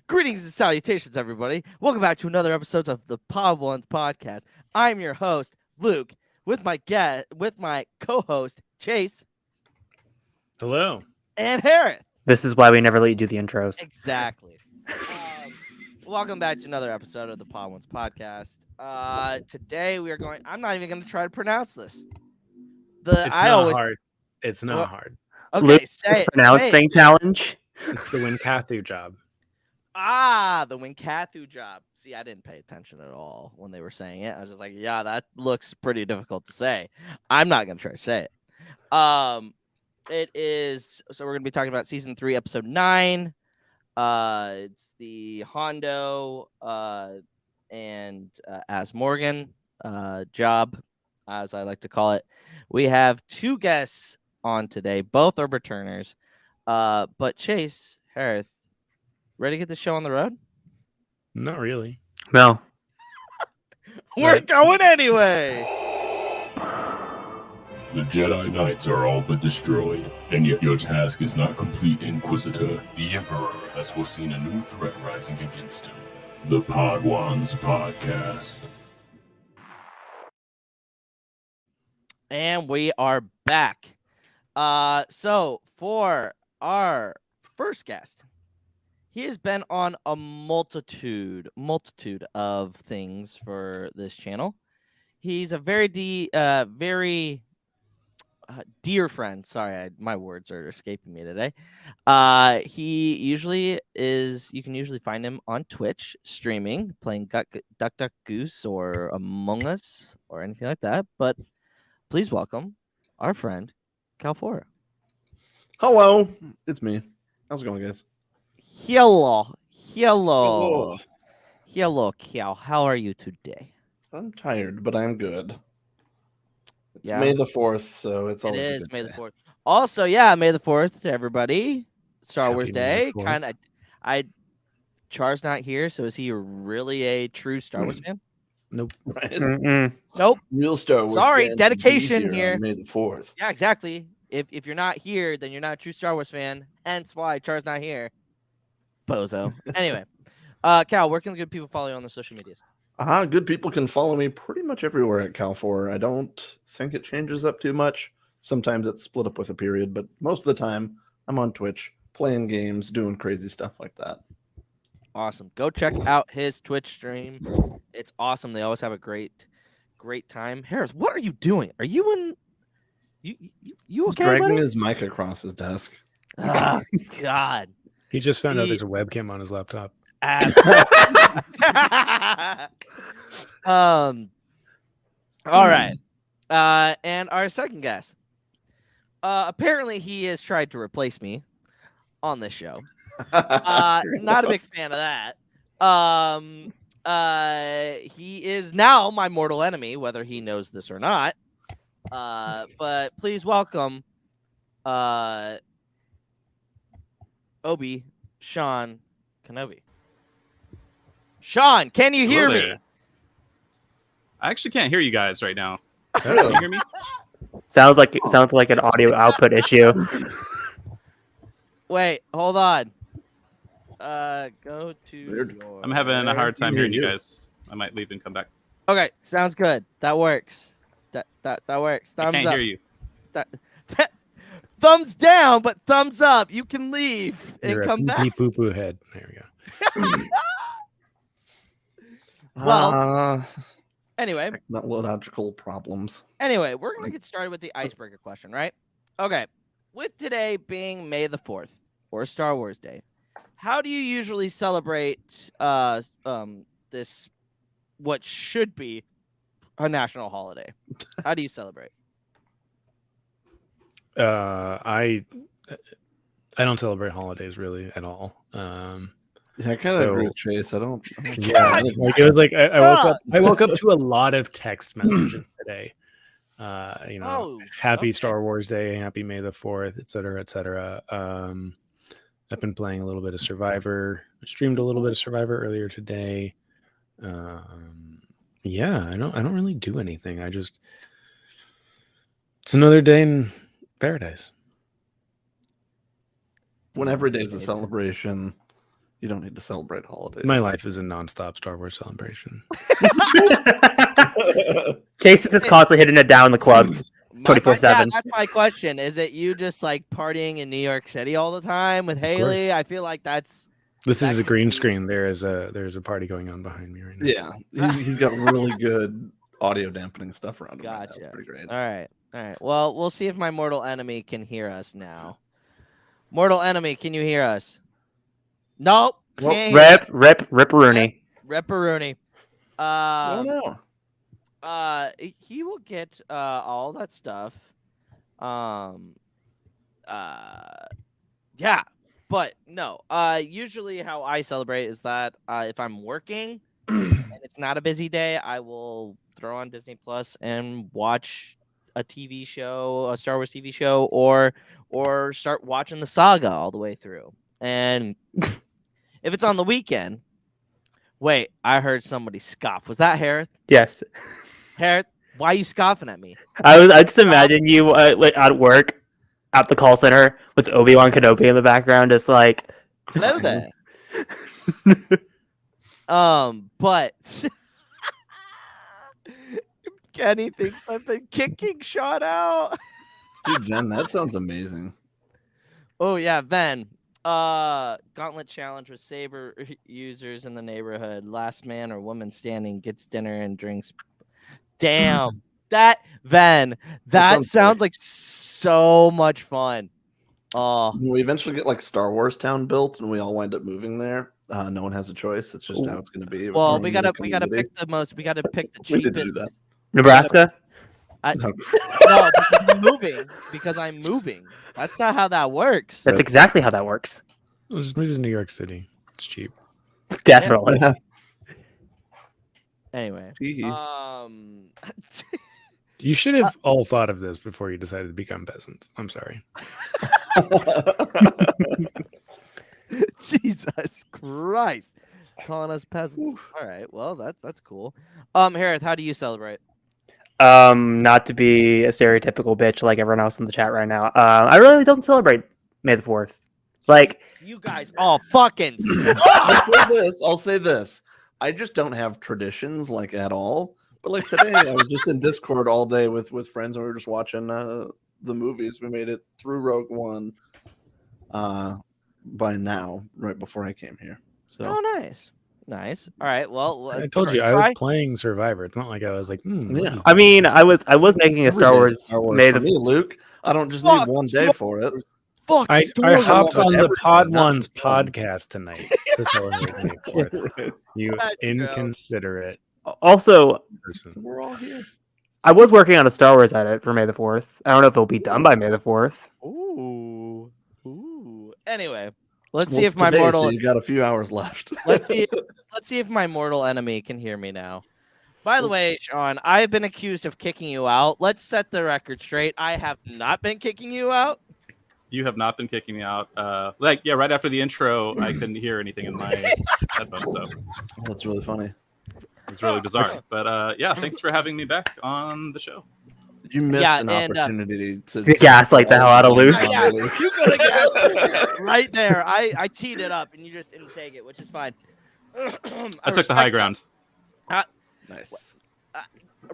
Greetings and salutations, everybody. Welcome back to another episode of the Pod Ones podcast. I'm your host, Luke, with my co-host, Chase. Hello. And Hereth. This is why we never let you do the intros. Exactly. Welcome back to another episode of the Pod Ones podcast. Today we are going. I'm not even going to try to pronounce this. Hard. It's not hard. Okay, Luke, say it. pronounce thing challenge. It's the Wynkahthu job. The Wynkahthu job. See, I didn't pay attention at all when they were saying it. I was just like, yeah, that looks pretty difficult to say. I'm not going to try to say it. It is, so we're going to be talking about season 3, episode 9. It's the Hondo and As Morgan job, as I like to call it. We have 2 guests on today. Both are returners. But Chase, Hereth, ready to get the show on the road? Not really. No. We're going anyway. The Jedi Knights are all but destroyed, and yet your task is not complete, Inquisitor. The Emperor has foreseen a new threat rising against him. The Podwans Podcast. And we are back. So for our first guest, he has been on a multitude of things for this channel. He's a very dear friend. Sorry, my words are escaping me today. He usually is. You can usually find him on Twitch streaming, playing Duck Duck Goose or Among Us or anything like that. But please welcome our friend Calfora. Hello, it's me. How's it going, guys? Hello, Cal. How are you today? I'm tired, but I'm good. It's Yeah. May the 4th, so it's always It a is good May the day. 4th. Also, yeah, May the 4th to everybody. Star Happy Wars May the Day. 4th. Char's not here, so is he really a true Star Wars fan? Nope. Right? Mm-mm. Nope. Real Star Wars. Sorry, fans should be dedication here. on May the 4th. Yeah, exactly. If you're not here, then you're not a true Star Wars fan. Hence why Char's not here. Bozo. Anyway, Cal, where can the good people follow you on the social medias? Good people can follow me pretty much everywhere at Cal4. I don't think it changes up too much. Sometimes it's split up with a period, but most of the time I'm on Twitch playing games, doing crazy stuff like that. Awesome. Go check out his Twitch stream. It's awesome. They always have a great time. Harris, what are you doing? Are you in? You He's okay, dragging buddy? his mic across his desk. Oh, God. He just found out there's a webcam on his laptop. All right. And our second guest. Apparently he has tried to replace me on this show. Not a big fan of that. He is now my mortal enemy, whether he knows this or not. But please welcome Obi Sean Kenobi. Sean, can you hear Hello me? there. I actually can't hear you guys right now. Oh. Can you hear me? Sounds like an audio output issue. Wait, hold on. Go to Weird. your... I'm having a hard time hear hearing you you. guys. I might leave and come back. Okay, sounds good. That works. That works. I Thumbs can't up. hear you. Thumbs down, but thumbs up. You can leave and You're come a back. poo poo head. There we go. Well, anyway, Technological problems. we're gonna get started with the icebreaker question, right? Okay. With today being May the 4th or Star Wars Day, how do you usually celebrate this what should be a national holiday? How do you celebrate? I don't celebrate holidays really at all. Yeah, I kind of agree with Chase. I don't Yeah, like it was like I woke up to a lot of text messages today. Happy okay. Star Wars Day, happy May the 4th, et cetera, et cetera. I've been playing a little bit of Survivor. I streamed a little bit of Survivor earlier today. Yeah, I don't really do anything. It's another day in paradise. When every day's a celebration, You don't need to celebrate holidays. My life is a nonstop Star Wars celebration. Chase is just constantly hitting it down in the clubs. 24/7. Yeah, that's my question. Is it you just like partying in New York City all the time with Haley? I feel like that's. This That is a could green be- screen. There's a party going on behind me right now. Yeah, he's got really good audio dampening stuff around him. Right now. Gotcha. It's pretty great. All right. Well, we'll see if my mortal enemy can hear us now. Mortal enemy, can you hear us? Nope. Well, Can't hear Rip Rooney. Ripperoonie. Oh no. He will get all that stuff. Yeah, but no. Usually how I celebrate is that if I'm working and it's not a busy day, I will throw on Disney Plus and watch a TV show, a Star Wars TV show, or start watching the saga all the way through. And if it's on the weekend, wait, I heard somebody scoff. Was that Hereth? Yes. Hereth, why are you scoffing at me? I just imagine you like at work at the call center with Obi-Wan Kenobi in the background, just like Hello there. But Kenny thinks I've been kicking Sean out. Dude, Jen, that sounds amazing. Oh yeah, Ben. Gauntlet challenge with saber users in the neighborhood. Last man or woman standing gets dinner and drinks. Damn, that Ben. That sounds like so much fun. Oh, When we eventually get like Star Wars Town built and we all wind up moving there, no one has a choice. It's just how it's going to be. It's well, our we new gotta community. pick the most. We gotta pick the We did do cheapest. that. Nebraska. No, because I'm moving. That's not how that works. That's exactly how that works. Let's just move to New York City. It's cheap. Definitely. Anyway, Hee hee. You should have all thought of this before you decided to become peasants. I'm sorry. Jesus Christ, calling us peasants. All right, well that's cool. Hereth, how do you celebrate? Not to be a stereotypical bitch like everyone else in the chat right now. I really don't celebrate May the 4th. Like, You guys all fucking. I'll say this. I just don't have traditions like at all. But like today, I was just in Discord all day with friends, and we were just watching the movies. We made it through Rogue One by now, right before I came here. So Oh, nice. All right. Well, I told you I was playing Survivor. It's not like I was like, Yeah. I mean, I was making a every Star day Wars, is Star Wars May for the me, Luke. I don't just Fuck need one day for it. Fuck. I Wars, I hopped love on the everything, Pod not Ones just one. podcast tonight. To celebrate May 4th. You That's true. inconsiderate Also, person. We're all here. I was working on a Star Wars edit for May the 4th. I don't know if it'll be done by May the 4th. Ooh. Anyway, let's Well, see it's if my today, mortal. So you got a few hours left. Let's see if my mortal enemy can hear me now. By the way, Sean, I've been accused of kicking you out. Let's set the record straight. I have not been kicking you out. You have not been kicking me out. Right after the intro, I couldn't hear anything in my headphones, so That's really funny. it's really bizarre. But yeah, thanks for having me back on the show. You missed Yeah, an and, opportunity to You gaslight the hell out of Luke. Yeah, you could have got right there. I teed it up and you just didn't take it, which is fine. I took the high ground. Nice.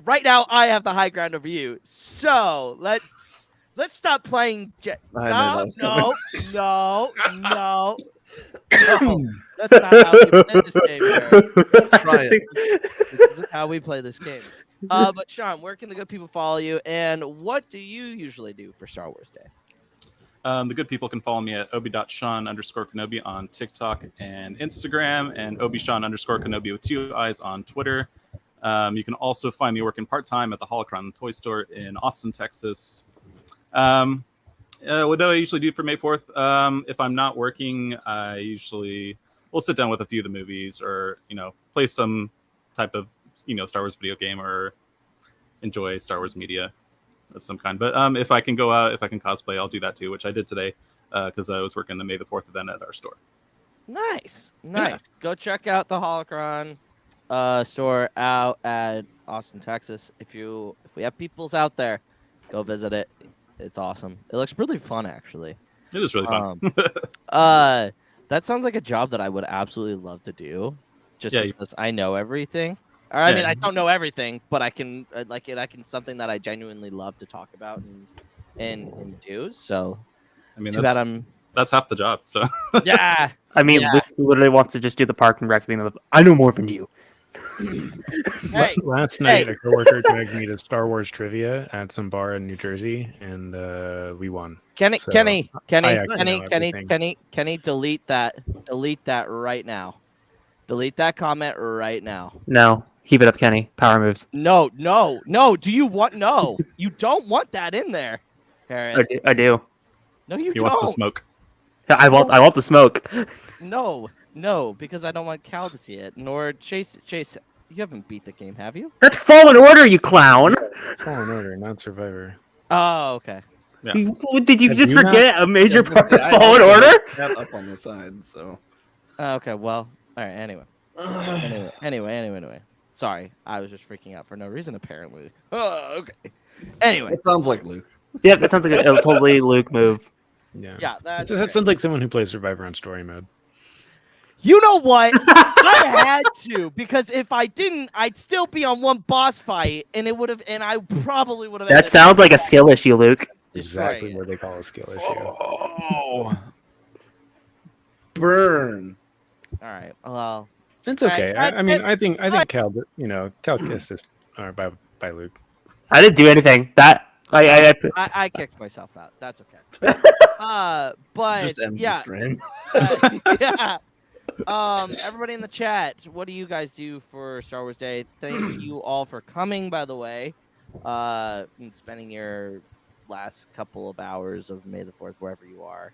Right now, I have the high ground over you. So let's stop playing. I know that was No. No, that's not how we play this game. Eric. Try it. This isn't how we play this game. But Sean, where can the good people follow you, and what do you usually do for Star Wars Day? The good people can follow me at obi.sean_Kenobi on TikTok and Instagram, and obisean_Kenobi with 2 eyes on Twitter. You can also find me working part-time at the Holocron Toy Store in Austin, Texas. What do I usually do for May 4th? If I'm not working, I usually will sit down with a few of the movies or, play some type of, Star Wars video game or enjoy Star Wars media of some kind. But if I can go out, if I can cosplay, I'll do that too, which I did today because I was working the May the 4th event at our store. Nice. Yeah. Go check out the Holocron store out at Austin, Texas. If we have peoples out there, go visit it. It's awesome. It looks really fun, actually. It is really fun. That sounds like a job that I would absolutely love to do, just Yeah, because I know everything. Or I mean, Yeah. I don't know everything, but I can like it. I can something that I genuinely love to talk about and do. So I mean, too bad I'm. that's half the job. So Yeah. I mean, Yeah. Luke literally wants to just do the park and rec thing. I know more than you. Hey. Last night, a coworker dragged me to Star Wars trivia at some bar in New Jersey, and we won. Kenny, So, Kenny, I actually know Kenny, everything. Kenny, delete that right now. Delete that comment right now. No, keep it up, Kenny. Power moves. No. Do you want no? You don't want that in there, Hereth. I do. No, you he don't. wants to smoke. I want the smoke. No, because I don't want Cal to see it. Nor Chase. You haven't beat the game, have you? That's Fallen Order, you clown. Fallen Order, not Survivor. Oh, okay. Yeah. Did you Have just you forget a major Yeah, part of I Fallen also Order? have that up on the side, so. Okay. Well. All right. Anyway. Sorry, I was just freaking out for no reason, apparently. Oh, okay. Anyway. It sounds like Luke. Yep, that sounds like a totally Luke move. Yeah. Yeah, that's That sounds like someone who plays Survivor on story mode. You know what? I had to, because if I didn't, I'd still be on one boss fight, and I probably would have. That sounds like a skill issue, Luke. Exactly what they call a skill issue. Oh. Burn. All right. Well, It's okay. I think Cal, Cal kissed this by Luke. I didn't do anything. I kicked myself out. That's okay. But Just ends the yeah, stream. yeah. Everybody in the chat, what do you guys do for Star Wars Day? Thank you all for coming, by the way. And spending your last couple of hours of May the 4th, wherever you are,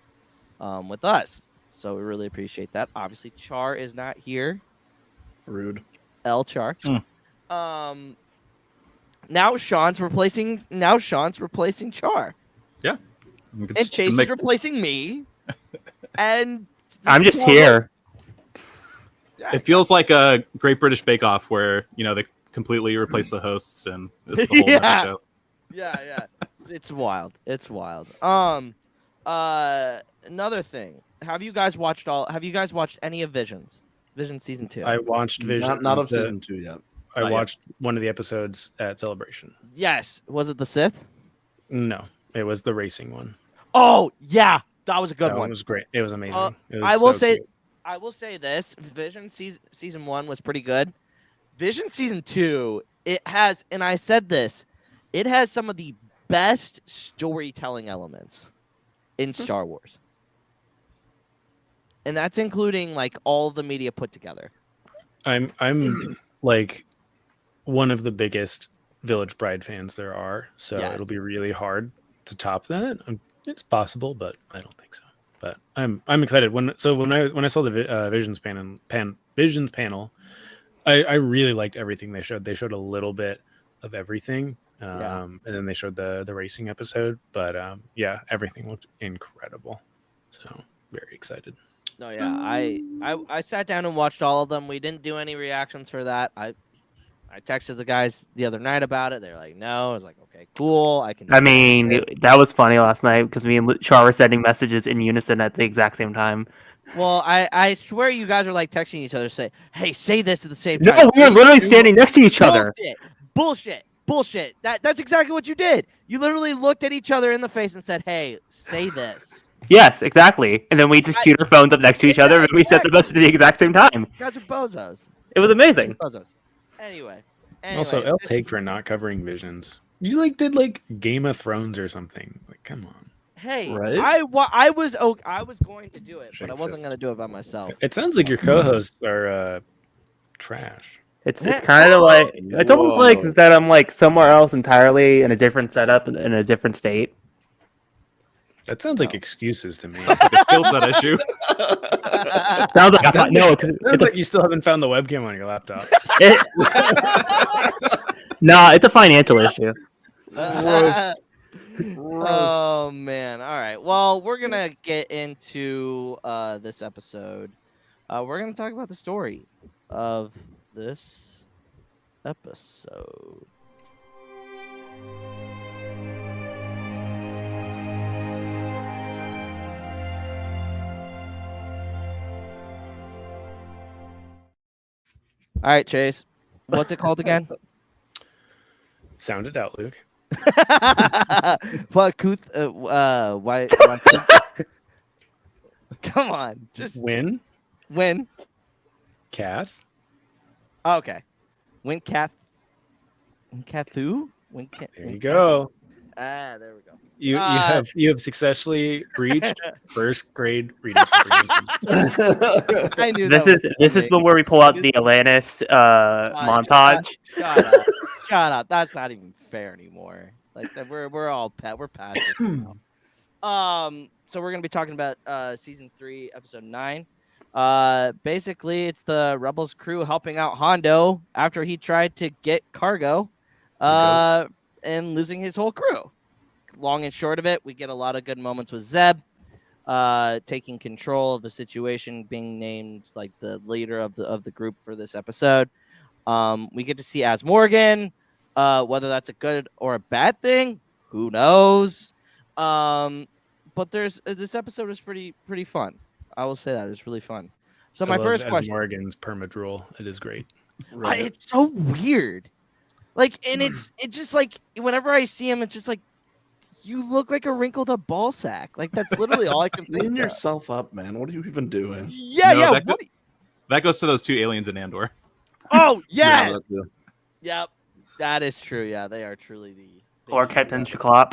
with us. So we really appreciate that. Obviously, Char is not here. Rude. Char. Now Sean's replacing Char. Yeah. And Chase is replacing me. And I'm just here. It feels like a Great British Bake Off where, they completely replace the hosts and it's the whole other show. Yeah. It's wild. Another thing. Have you guys watched any of Visions? Vision season 2. I watched Vision. Not of season 2 yet. I watched one of the episodes at Celebration. Yes. Was it the Sith? No, it was the racing one. Oh, yeah. That was a good That one. one was great. It was amazing. It was I will say this. Vision season 1 was pretty good. Vision season 2, it has, and I said this, it has some of the best storytelling elements in Star Wars. And that's including like all the media put together. I'm like one of the biggest Village Bride fans there are, so Yes. it'll be really hard to top that. It's possible, but I don't think so. But I'm excited. When I saw the Visions panel, I really liked everything they showed. They showed a little bit of everything, and then they showed the racing episode. But yeah, everything looked incredible. So very excited. No, yeah, I sat down and watched all of them. We didn't do any reactions for that. I texted the guys the other night about it. They're like, no. I was like, okay, cool. I mean, that was funny last night because me and Char were sending messages in unison at the exact same time. Well, I swear you guys are like texting each other, say, hey, say this at the same time. No, we were literally standing next to each other. Bullshit. That's exactly what you did. You literally looked at each other in the face and said, hey, say this. Yes, exactly. And then we just queued our phones up next to each other and we sent the message at the exact same time. You guys are bozos. It was amazing. Bozos. Anyway. Also, I'll take for not covering Visions. You did Game of Thrones or something. Like, come on. Hey, Right? I was going to do it, Shake but I wasn't fist. going to do it by myself. It sounds like your co-hosts are trash. It's kind of like it's almost like Whoa. that I'm like somewhere else entirely in a different setup in a different state. That sounds like excuses to me. Sounds like a skill set issue. Sounds like Sounds like you still haven't found the webcam on your laptop. No, it's a financial issue. Oh man! All right. Well, we're gonna get into this episode. We're gonna talk about the story of this episode. All right, Chase. What's it called again? Sound it out, Luke. What? Why? Come on, just Win, win. Kath. Okay, Wynkahthu. There you go. Ah, there we go. You Uh, you have successfully breached first grade reading comprehension. I knew This that is where we pull out the Atlantis montage. Shut up! Shut up! That's not even fair anymore. Like we're all we're past this now. So we're gonna be talking about season 3, episode 9. Basically, it's the Rebels crew helping out Hondo after he tried to get cargo, and losing his whole crew. Long and short of it, we get a lot of good moments with Zeb, taking control of the situation, being named like the leader of the group for this episode. We get to see As Morgan. Whether that's a good or a bad thing, who knows? But this episode was pretty fun. I will say that it was really fun. So my first question, Morgan's permadrool. It is great. it's so weird. Like, and it's just like whenever I see him, it's just like you look like a wrinkled up ball sack. Like that's literally all I can think Clean of. yourself up, man. What are you even doing? Yeah, No, yeah. that goes to those 2 aliens in Andor. Oh yes. Yeah, that too. Yep. That is true. Yeah, they are truly the Or Captain Chiclop.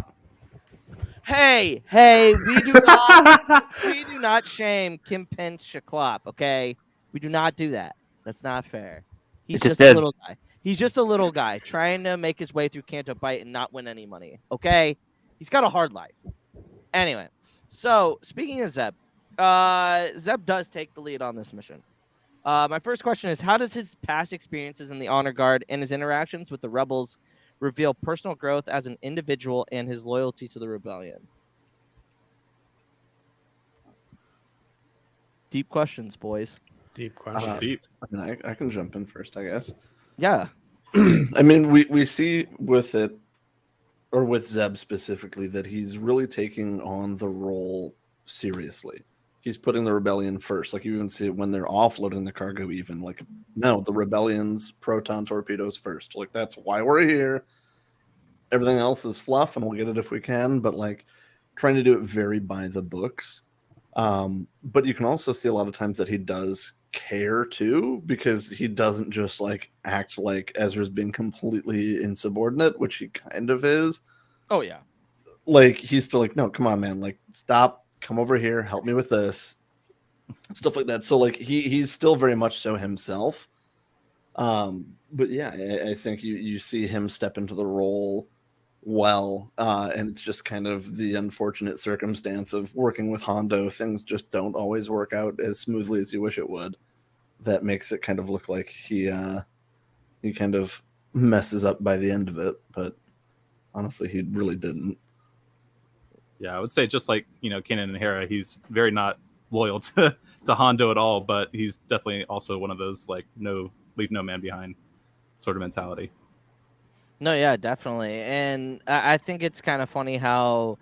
Hey, we do not shame Kim Pen Shaklop, okay? We do not do that. That's not fair. He's just just a did. little guy. He's just a little guy trying to make his way through Canto Bight and not win any money, okay? He's got a hard life. Anyway, so speaking of Zeb, Zeb does take the lead on this mission. My first question is, how does his past experiences in the Honor Guard and his interactions with the Rebels reveal personal growth as an individual and his loyalty to the rebellion? Deep questions, boys. Deep question. Deep. I mean, I can jump in first, I guess. Yeah. I mean, we see with it, or with Zeb specifically, that he's really taking on the role seriously. He's putting the rebellion first. Like, you even see it when they're offloading the cargo, even. Like, no, the rebellion's proton torpedoes first. Like, that's why we're here. Everything else is fluff, and we'll get it if we can. But, like, trying to do it very by the books. But you can also see a lot of times that he does care too, because he doesn't just like act like Ezra's being completely insubordinate, which he kind of is. Oh yeah. Like, he's still like, no, come on, man, like, stop, come over here, help me with this, stuff like that. So like he's still very much so himself. But yeah, I think you see him step into the role well, and it's just kind of the unfortunate circumstance of working with Hondo. Things just don't always work out as smoothly as you wish it would. That makes it kind of look like he kind of messes up by the end of it, but honestly, he really didn't. Yeah, I would say just like, Kanan and Hera, he's very not loyal to Hondo at all, but he's definitely also one of those like leave no man behind sort of mentality. No, yeah, definitely. And I think it's kind of funny how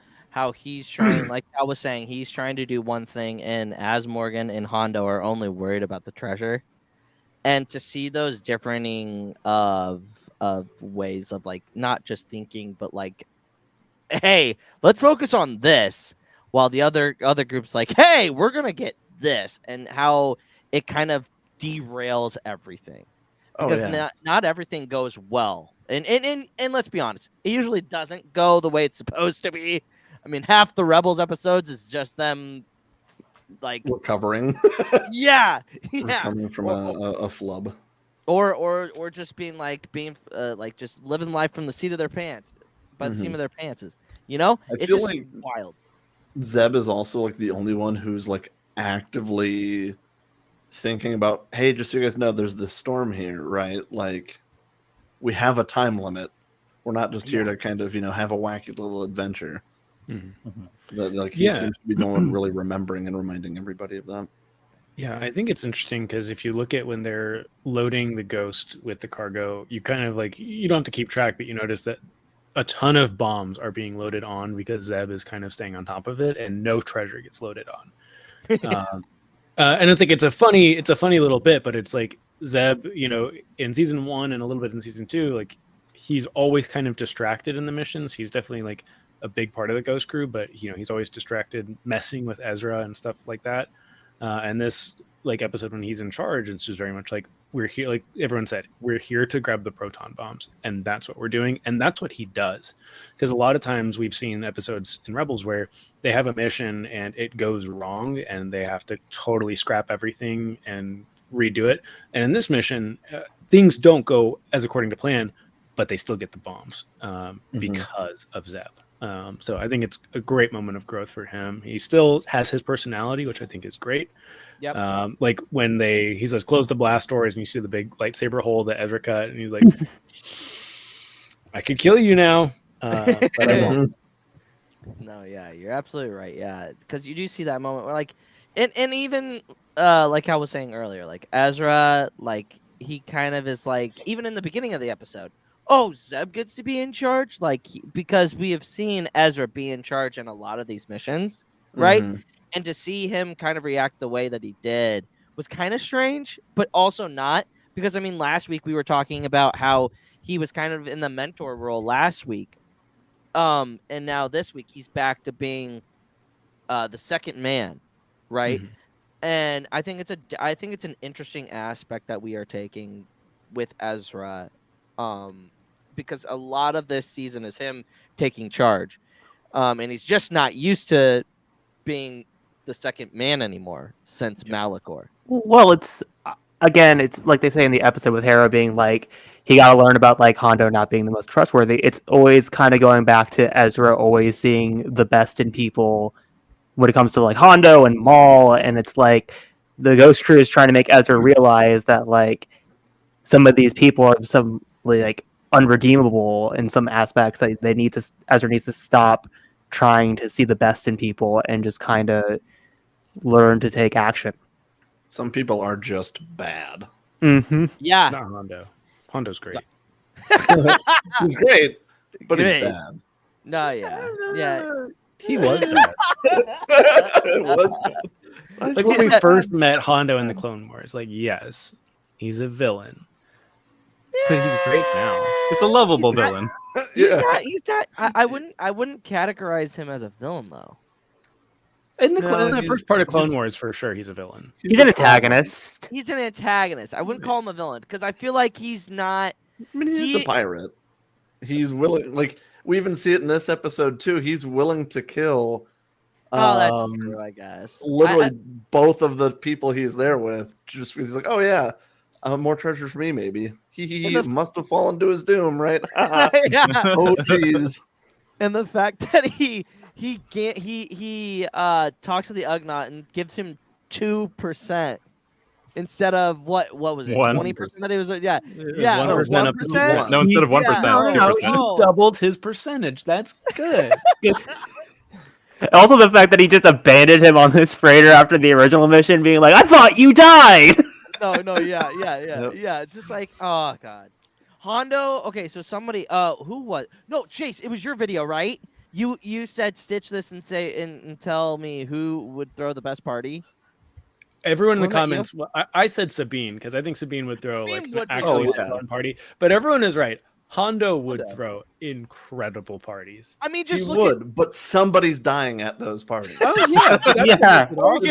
he's trying, like I was saying, he's trying to do one thing, and As Morgan and Hondo are only worried about the treasure. And to see those differing of ways of like not just thinking, but like, hey, let's focus on this, while the other group's like, hey, we're gonna get this, and how it kind of derails everything. Because not everything goes well. And let's be honest, it usually doesn't go the way it's supposed to be. I mean, half the Rebels episodes is just them like recovering. Yeah. Recovering from a flub. Or just being like just living life from the seat of their pants, by the seam of their pantses. It's feel just like wild. Zeb is also like the only one who's like actively thinking about, hey, just so you guys know, there's this storm here, right? Like, we have a time limit. We're not just here to kind of, have a wacky little adventure. Like, he seems to be the one really remembering and reminding everybody of that. Yeah, I think it's interesting because if you look at when they're loading the Ghost with the cargo, you kind of like, you don't have to keep track, but you notice that a ton of bombs are being loaded on because Zeb is kind of staying on top of it, and no treasure gets loaded on. And it's like it's a funny little bit, but it's like Zeb, in season 1 and a little bit in season 2, like he's always kind of distracted in the missions. He's definitely like a big part of the Ghost Crew, but he's always distracted messing with Ezra and stuff like that. And this like episode when he's in charge, it's just very much like we're here, like everyone said, we're here to grab the proton bombs, and that's what we're doing, and that's what he does. Because a lot of times we've seen episodes in Rebels where they have a mission and it goes wrong, and they have to totally scrap everything and redo it. And in this mission, things don't go as according to plan, but they still get the bombs because of Zeb. So I think it's a great moment of growth for him. He still has his personality, which I think is great. Yep. Like when he says close the blast doors and you see the big lightsaber hole that Ezra cut, and he's like, I could kill you now, but I won't. No, yeah, you're absolutely right. Yeah, because you do see that moment where, like, and even like I was saying earlier, like Ezra, like he kind of is like, even in the beginning of the episode, oh, Zeb gets to be in charge, like because we have seen Ezra be in charge in a lot of these missions, right? And to see him kind of react the way that he did was kind of strange, but also not, because I mean, last week we were talking about how he was kind of in the mentor role last week. And now this week he's back to being the second man, right? And I think it's an interesting aspect that we are taking with Ezra, because a lot of this season is him taking charge, and he's just not used to being the second man anymore since Malachor. Well, it's like they say in the episode with Hera being like, he got to learn about like Hondo not being the most trustworthy. It's always kind of going back to Ezra always seeing the best in people when it comes to like Hondo and Maul, and it's like the Ghost Crew is trying to make Ezra realize that like some of these people are some like unredeemable in some aspects, that Ezra needs to stop trying to see the best in people and just kind of learn to take action. Some people are just bad. Yeah. Not Hondo. Hondo's great. He's great, but Great. he's bad. No, yeah. He was bad. It was bad. Like when we first met Hondo in the Clone Wars, like yes, he's a villain, but he's great now. He's a lovable villain. He's not. I wouldn't categorize him as a villain though. In the first part of Clone Wars, for sure, he's a villain. He's an antagonist. He's an antagonist. I wouldn't call him a villain because I feel like he's not. I mean, he's a pirate. He's willing. Like we even see it in this episode too. He's willing to kill. That's true, I guess. Literally, both of the people he's there with. Just he's like, oh yeah, more treasure for me. Maybe he must have fallen to his doom, right? Yeah. Oh jeez. And the fact that he talks to the Ugnaught and gives him 2% instead of what was it? 20% that it was. Yeah. 1% up to 1%. No, instead of 1%, it's 2%. He doubled his percentage. That's good. Also, the fact that he just abandoned him on this freighter after the original mission, being like, "I thought you died." No, yeah. It's just like, oh god, Hondo. Okay, so somebody, who was? No, Chase, it was your video, right? You said stitch this and say and tell me who would throw the best party. Everyone in the Wasn't that you? comments, well, I said Sabine because I think Sabine would throw like Sabine an would be actually awesome. fun party. But everyone is right. Hondo would throw incredible parties. I mean, He just would, but somebody's dying at those parties. Oh yeah, Yeah. Or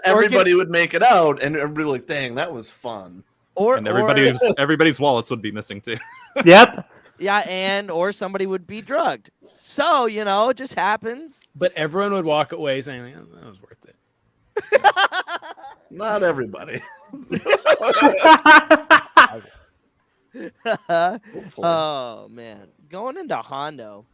everybody would make it out, and everybody would like, "Dang, that was fun." And everybody's wallets would be missing too. Yep. or somebody would be drugged. So it just happens. But everyone would walk away saying, like, oh, "That was worth it." Not everybody. Hopefully. Oh man, going into Hondo.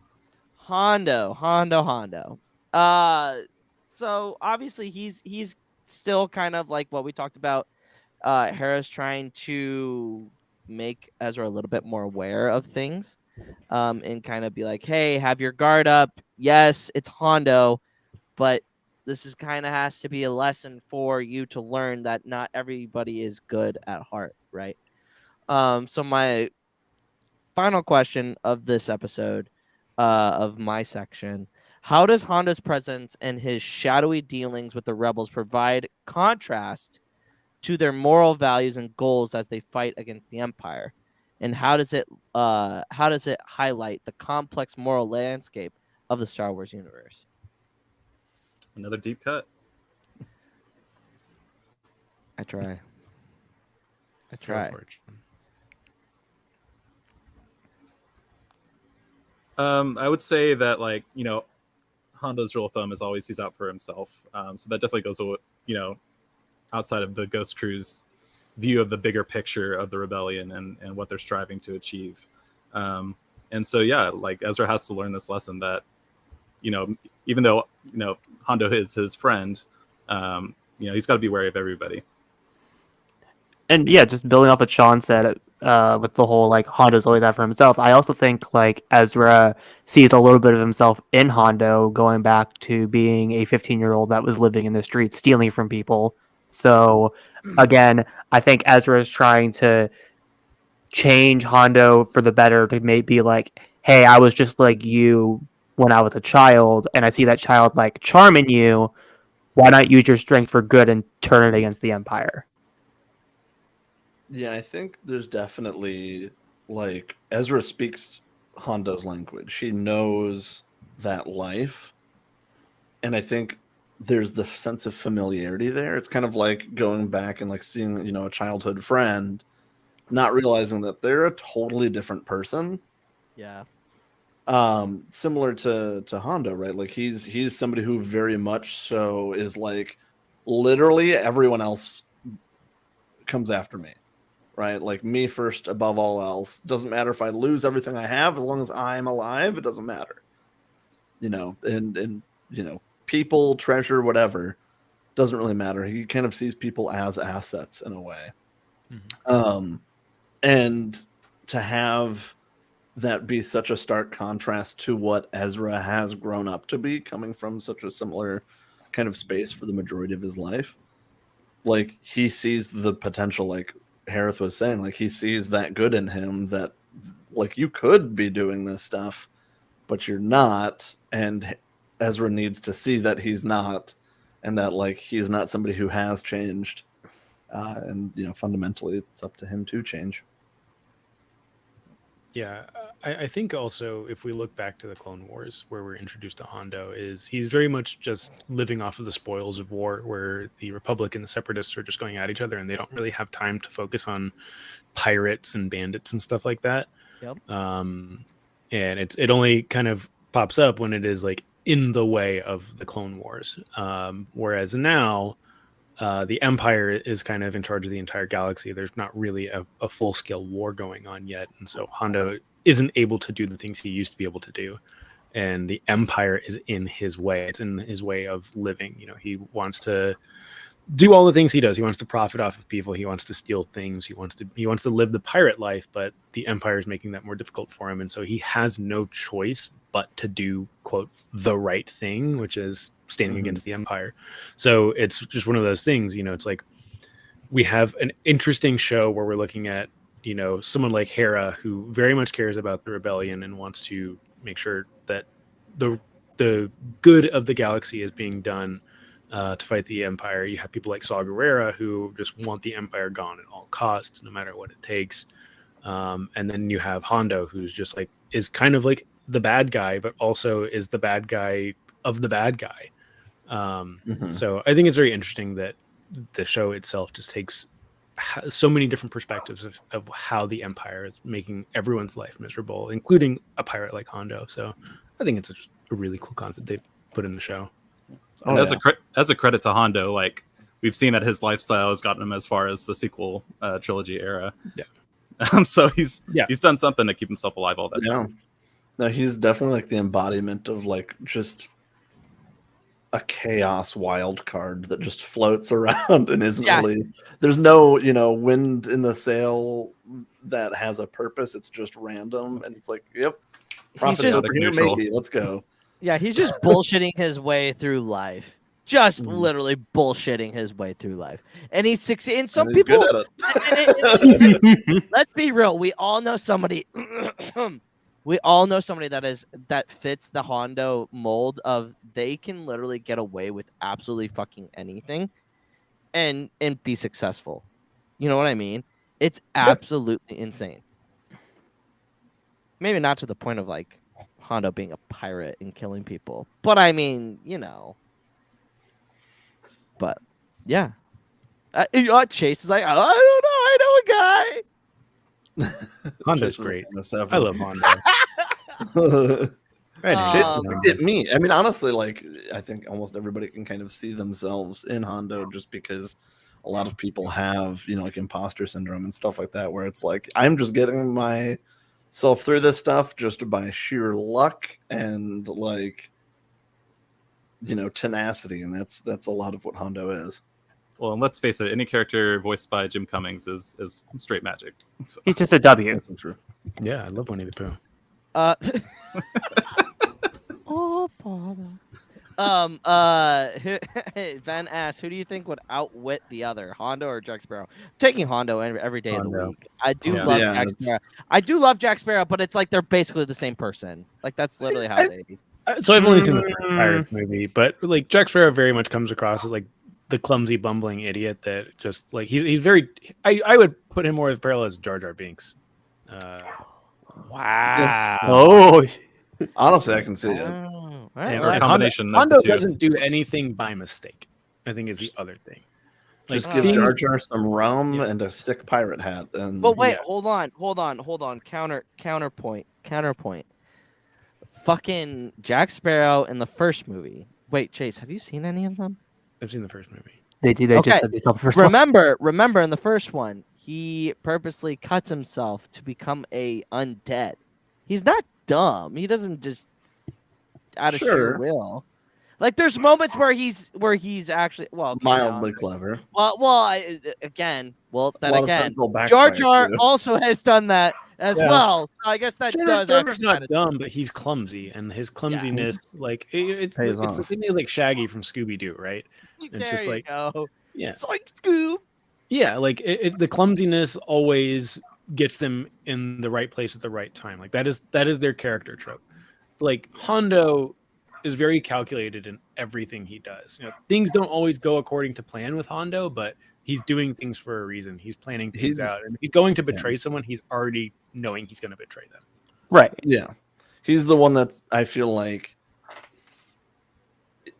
So obviously he's still kind of like what we talked about. Hera's trying to make Ezra a little bit more aware of things, and kind of be like, hey, have your guard up. Yes, it's Hondo, but this is kind of has to be a lesson for you to learn that not everybody is good at heart, right? So my final question of this episode, of my section, how does Hondo's presence and his shadowy dealings with the rebels provide contrast to their moral values and goals as they fight against the Empire? And how does it highlight the complex moral landscape of the Star Wars universe? Another deep cut. I try. Go for it, Sean. I would say that, like, you know, Hondo's rule of thumb is always he's out for himself. So that definitely goes, you know, outside of the Ghost Crew's view of the bigger picture of the rebellion and what they're striving to achieve. And so, yeah, like Ezra has to learn this lesson that, you know, even though, you know, Hondo is his friend, you know, he's got to be wary of everybody. And yeah, just building off what Sean said, with the whole like Hondo's always out for himself. I also think like Ezra sees a little bit of himself in Hondo, going back to being a 15-year-old that was living in the streets, stealing from people. So again, I think Ezra is trying to change Hondo for the better, to maybe like, hey, I was just like you when I was a child, and I see that childlike charm in you. Why not use your strength for good and turn it against the Empire? Yeah, I think there's definitely, like, Ezra speaks Hondo's language. He knows that life. And I think there's the sense of familiarity there. It's kind of like going back and like seeing, you know, a childhood friend, not realizing that they're a totally different person. Yeah. Similar to Hondo, right? Like he's somebody who very much so is like, literally everyone else comes after me. Right, like me first above all else. Doesn't matter if I lose everything I have, as long as I'm alive, it doesn't matter. You know, and you know, people, treasure, whatever, doesn't really matter. He kind of sees people as assets in a way. Mm-hmm. And to have that be such a stark contrast to what Ezra has grown up to be, coming from such a similar kind of space for the majority of his life, like he sees the potential, like Hereth was saying, like he sees that good in him, that like you could be doing this stuff, but you're not. And Ezra needs to see that he's not, and that like he's not somebody who has changed. And you know, fundamentally, it's up to him to change. Yeah, I think also if we look back to the Clone Wars, where we're introduced to Hondo, is he's very much just living off of the spoils of war, where the Republic and the Separatists are just going at each other, and they don't really have time to focus on pirates and bandits and stuff like that. Yep. And it only kind of pops up when it is like in the way of the Clone Wars. Whereas now, the Empire is kind of in charge of the entire galaxy. There's not really a full-scale war going on yet. And so Hondo isn't able to do the things he used to be able to do. And the Empire is in his way. It's in his way of living. You know, he wants to do all the things he does. He wants to profit off of people. He wants to steal things. He wants to live the pirate life, but the Empire is making that more difficult for him. And so he has no choice but to do, quote, the right thing, which is standing against the Empire. So it's just one of those things, you know, it's like we have an interesting show where we're looking at, you know, someone like Hera, who very much cares about the rebellion and wants to make sure that the good of the galaxy is being done to fight the Empire. You have people like Saw Gerrera who just want the Empire gone at all costs, no matter what it takes. And then you have Hondo, who's just like, is kind of like the bad guy, but also is the bad guy of the bad guy. So I think it's very interesting that the show itself just takes so many different perspectives of how the Empire is making everyone's life miserable, including a pirate like Hondo. So I think it's a really cool concept they've put in the show. And as a credit to Hondo, like we've seen that his lifestyle has gotten him as far as the sequel trilogy era. Yeah. So he's done something to keep himself alive all that time. No, he's definitely like the embodiment of like just a chaos wild card that just floats around and isn't really, there's no, you know, wind in the sail that has a purpose. It's just random, and it's like, yep, profits over here, maybe, let's go. Yeah, he's just bullshitting his way through life. Just literally bullshitting his way through life. And he's succeeding. Some people, let's be real, we all know somebody that fits the Hondo mold of they can literally get away with absolutely fucking anything. and be successful. You know what I mean? It's absolutely insane. Maybe not to the point of like Hondo being a pirate and killing people, but I mean, you know. But yeah, Chase is like, I don't know, I know a guy. Hondo's Chase is great. a seven. I love Hondo. Chase is at me. I mean, honestly, like I think almost everybody can kind of see themselves in Hondo, just because a lot of people have, you know, like imposter syndrome and stuff like that, where it's like I'm just getting myself through this stuff just by sheer luck and like, you know, tenacity, and that's a lot of what Hondo is. Well, and let's face it, any character voiced by Jim Cummings is straight magic. So. He's just a W. That's true. Yeah, I love Winnie the Pooh. Oh, bother. Van asks, who do you think would outwit the other, Hondo or Jack Sparrow? Taking Hondo every day of the Hondo. week. I do love Jack Sparrow. I do love Jack Sparrow, but it's like they're basically the same person. Like that's literally how they. So I've only seen the first Pirates movie, but like Jack Sparrow very much comes across as like the clumsy, bumbling idiot that just like he's very. I would put him more as parallel as Jar Jar Binks. Wow. Oh, Honestly, I can see it. Oh, And Or a combination of the Hondo two. doesn't do anything by mistake. I think is the other thing. Like, Just give Jar Jar some rum and a sick pirate hat, and But wait, hold on. Counterpoint. Fucking Jack Sparrow in the first movie. Wait, Chase, have you seen any of them? I've seen the first movie. they do. They Okay. just said they saw the first one. Remember in the first one, he purposely cuts himself to become a undead. He's not dumb. He doesn't just out of sheer will. Like there's moments where he's actually mildly clever. Then again, Backfire, Jar Jar too. also has done that as well. So I guess that Jar does Jar's actually not kinda- dumb, but he's clumsy, and his clumsiness, like it's the Pays off. same as like Shaggy from Scooby Doo, right? There It's just you like go. yeah, Zoink Scoob. yeah, like the clumsiness always gets them in the right place at the right time. Like that is their character trope. Like Hondo is very calculated in everything he does. You know, things don't always go according to plan with Hondo, but he's doing things for a reason. He's planning things out, and if he's going to betray someone, he's already knowing he's going to betray them. Right. Yeah, he's the one that I feel like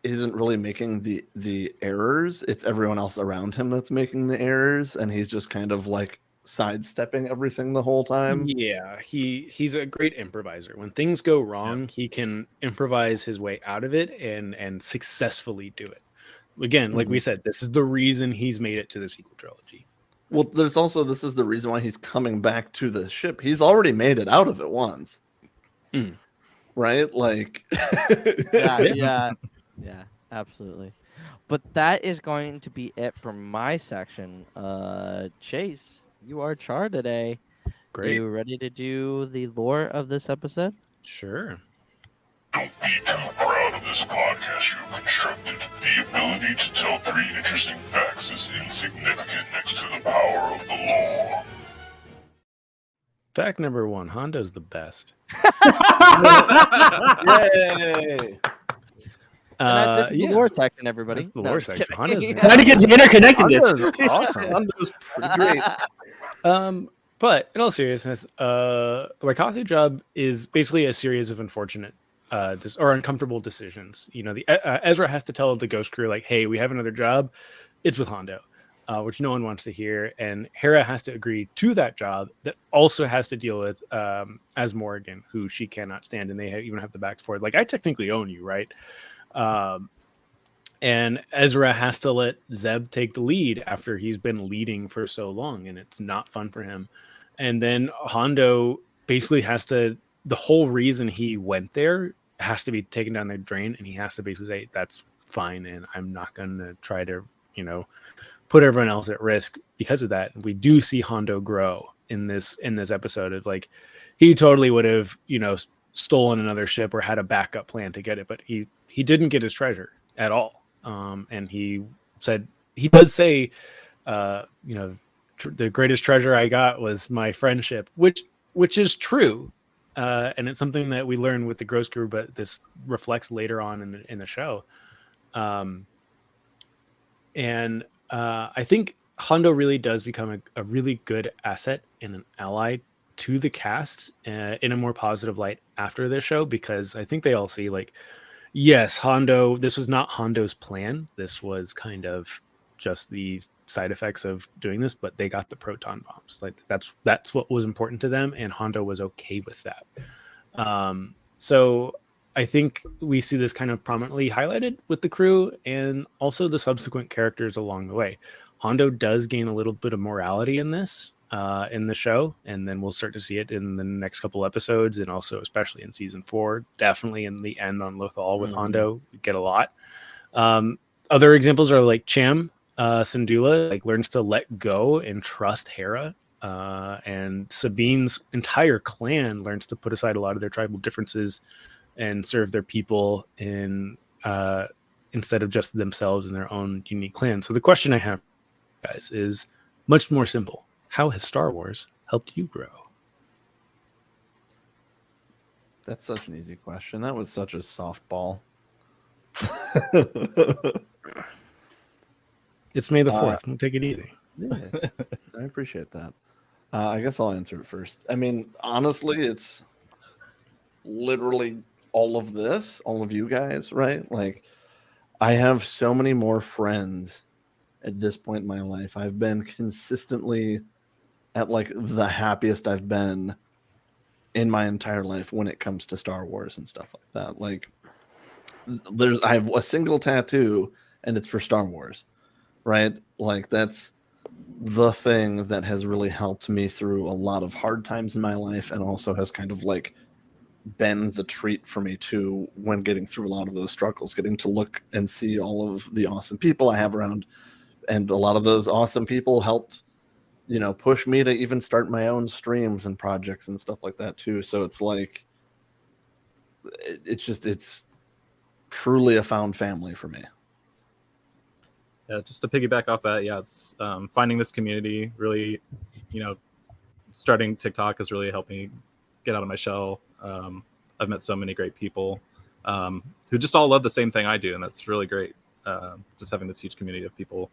isn't really making the errors. It's everyone else around him that's making the errors, and he's just kind of like sidestepping everything the whole time. Yeah, he's a great improviser. When things go wrong, he can improvise his way out of it and successfully do it. Again, like we said, this is the reason he's made it to the sequel trilogy. Well, there's also this is the reason why he's coming back to the ship. He's already made it out of it once. Right? Like Yeah, absolutely. But that is going to be it for my section. Chase, you are Char today. Great. You ready to do the lore of this episode? Sure. Don't be too proud of this podcast you've constructed. The ability to tell 3 interesting facts is insignificant next to the power of the law. Fact number 1, Hondo's the best. yay! And that's it for the yeah. lore section, everybody. That's the No, lore just section. kidding. Hondo's Trying to get some interconnectedness. Hondo's awesome. Hondo's pretty great. But in all seriousness, the Wynkahthu Job is basically a series of unfortunate or uncomfortable decisions. You know, Ezra has to tell the Ghost Crew, like, hey, we have another job. It's with Hondo, which no one wants to hear. And Hera has to agree to that job that also has to deal with as Morrigan, who she cannot stand. And they even have the backs for it. Like, I technically own you, right? And Ezra has to let Zeb take the lead after he's been leading for so long, and it's not fun for him. And then Hondo basically has to, the whole reason he went there has to be taken down the drain, and he has to basically say, that's fine, and I'm not going to try to, you know, put everyone else at risk because of that. And we do see Hondo grow in this episode of like, he totally would have, you know, stolen another ship or had a backup plan to get it, but he didn't get his treasure at all. And he does say, you know, the greatest treasure I got was my friendship, which is true. And it's something that we learn with the Ghost Crew, but this reflects later on in the show. And I think Hondo really does become a really good asset and an ally to the cast in a more positive light after this show, because I think they all see like, yes, Hondo, this was not Hondo's plan. This was kind of just the side effects of doing this, but they got the proton bombs. Like that's what was important to them, and Hondo was okay with that. So I think we see this kind of prominently highlighted with the crew and also the subsequent characters along the way. Hondo does gain a little bit of morality in this, in the show, and then we'll start to see it in the next couple episodes, and also especially in season 4. Definitely in the end on Lothal with Hondo, we get a lot. Other examples are like Cham, Syndulla, like learns to let go and trust Hera. And Sabine's entire clan learns to put aside a lot of their tribal differences and serve their people in instead of just themselves and their own unique clan. So the question I have, guys, is much more simple. How has Star Wars helped you grow? That's such an easy question. That was such a softball. It's May the 4th. We'll take it easy. Yeah, I appreciate that. I guess I'll answer it first. I mean, honestly, it's literally all of this, all of you guys, right? Like, I have so many more friends at this point in my life. I've been consistently at like the happiest I've been in my entire life when it comes to Star Wars and stuff like that. Like, I have a single tattoo and it's for Star Wars, right? Like, that's the thing that has really helped me through a lot of hard times in my life, and also has kind of like been the treat for me too when getting through a lot of those struggles, getting to look and see all of the awesome people I have around. And a lot of those awesome people helped, you know, push me to even start my own streams and projects and stuff like that too. So it's like, it's truly a found family for me. Yeah, just to piggyback off that, yeah, it's finding this community really, you know, starting TikTok has really helped me get out of my shell. I've met so many great people who just all love the same thing I do, and that's really great. Just having this huge community of people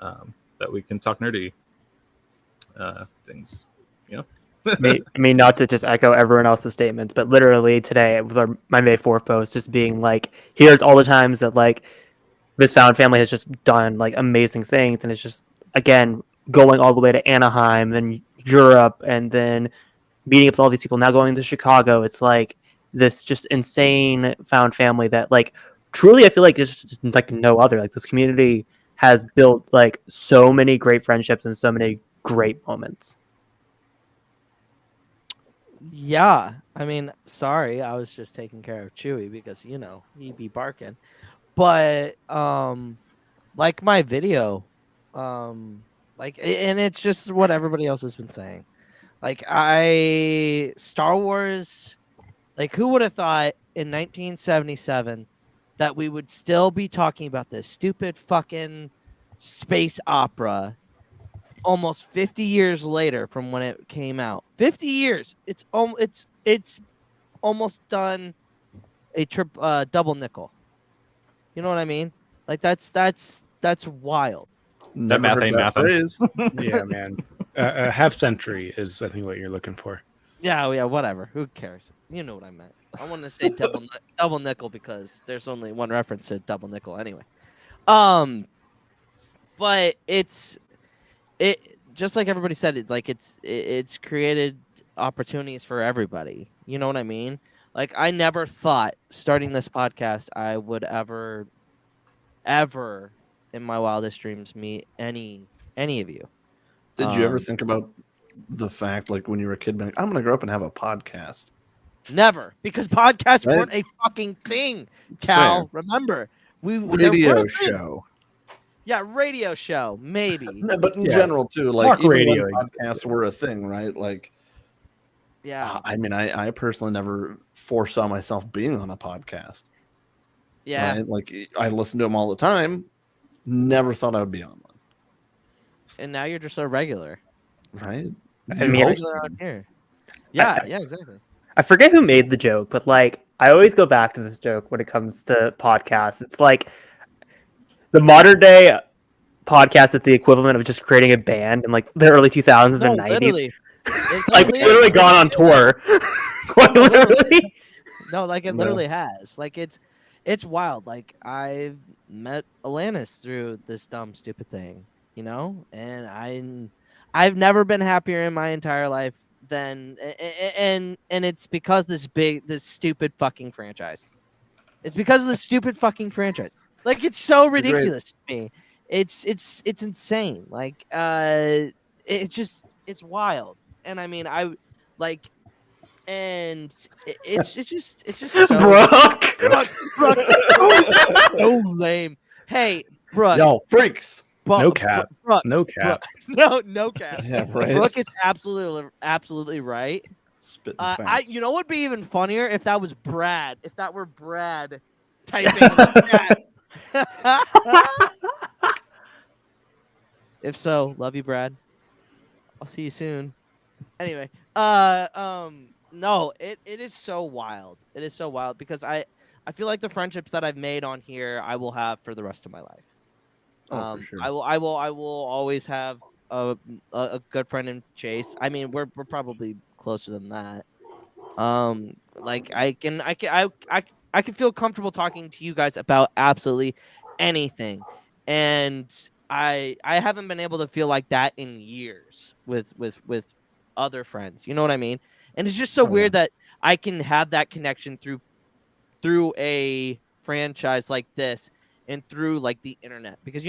that we can talk nerdy things, you know. I mean, not to just echo everyone else's statements, but literally today with my May 4th post, just being like, here's all the times that like this found family has just done like amazing things, and it's just, again, going all the way to Anaheim and Europe, and then meeting up with all these people, now going to Chicago. It's like this just insane found family that like truly I feel like there's just like no other. Like, this community has built like so many great friendships and so many great moments. Yeah, I mean, sorry, I was just taking care of Chewy because, you know, he'd be barking. But like my video, like, and it's just what everybody else has been saying. Like, Star Wars, like, who would have thought in 1977 that we would still be talking about this stupid fucking space opera almost 50 years later from when it came out? 50 years. It's almost done a double nickel. You know what I mean? Like, that's wild. That math ain't math. Yeah, man. A half century is, I think, what you're looking for. Yeah, whatever. Who cares? You know what I meant. I want to say double nickel because there's only one reference to double nickel anyway. But it just like everybody said, it's like it's created opportunities for everybody. You know what I mean? Like, I never thought starting this podcast I would ever in my wildest dreams meet any of you. Did you ever think about the fact, like, when you were a kid, being like, I'm going to grow up and have a podcast? Never, because podcasts Right? weren't a fucking thing, It's Cal. fair. Remember, Radio show. Yeah, radio show, maybe. No, but in Yeah. general too, like, Talk even radio when podcasts existed. were a thing, right? Like, Yeah, I mean, I personally never foresaw myself being on a podcast. yeah. Right? Like, I listen to them all the time. Never thought I would be on one. And now you're just a regular. Right? I You mean, host Regular out here. Yeah, yeah, exactly. I forget who made the joke, but like I always go back to this joke when it comes to podcasts. It's like the modern day podcast is the equivalent of just creating a band in like the early 2000s No, and 90s. literally. It Like literally literally gone on tour. Quite No, literally. literally. No, like it No. literally has. Like it's wild. Like I've met Alanis through this dumb stupid thing, you know? And I've never been happier in my entire life than and it's because this stupid fucking franchise. It's because of the stupid fucking franchise. Like it's so great. ridiculous to me. It's insane. Like it's wild. And I mean like and it's just so Brooke. Brooke, so lame. Hey, Brooke. Y'all freaks. No cap. Brooke, No cap. no cap. Yeah, right. Brooke is absolutely right. Spitting you know what'd be even funnier if that was Brad. If that were Brad typing in the chat. If so, love you, Brad. I'll see you soon. Anyway, no, it is so wild. It is so wild because I feel like the friendships that I've made on here I will have for the rest of my life. Oh, for sure. I will always have a good friend in Chase. I mean, we're probably closer than that. Like I can feel comfortable talking to you guys about absolutely anything, and I haven't been able to feel like that in years with other friends. You know what I mean? And it's just so weird that I can have that connection through a franchise like this and through like the internet, because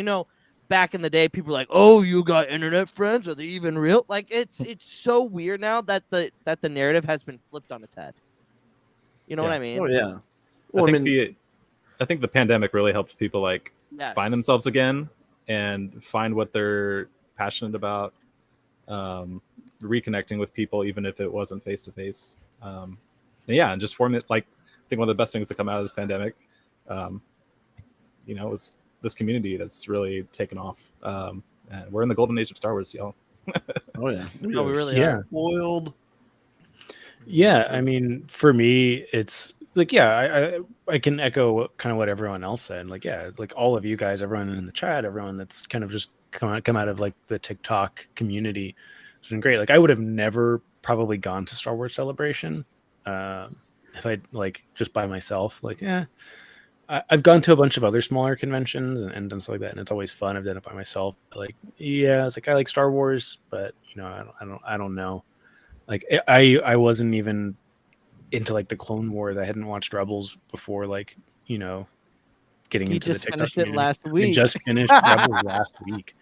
back in the day people were like, oh, you got internet friends, are they even real? Like it's so weird now that the narrative has been flipped on its head. You know what I mean? Oh yeah. I think the pandemic really helped people like Yes. find themselves again and find what they're passionate about, reconnecting with people even if it wasn't face to face. And just form it. Like I think one of the best things to come out of this pandemic, was this community that's really taken off. And we're in the golden age of Star Wars, y'all. Oh yeah. No, we really are. Spoiled. Yeah, I mean, for me, it's like, I can echo kind of what everyone else said. Like, yeah, like all of you guys, everyone in the chat, everyone that's kind of just come out of like the TikTok community, it's been great. Like, I would have never probably gone to Star Wars Celebration if I like just by myself. Like, I've gone to a bunch of other smaller conventions and done stuff like that, and it's always fun. I've done it by myself. But like, it's like I like Star Wars, but I don't know. Like I wasn't even into like the Clone Wars. I hadn't watched Rebels before, like, getting He into just the TikTok finished it community. last I week. just finished Rebels last week.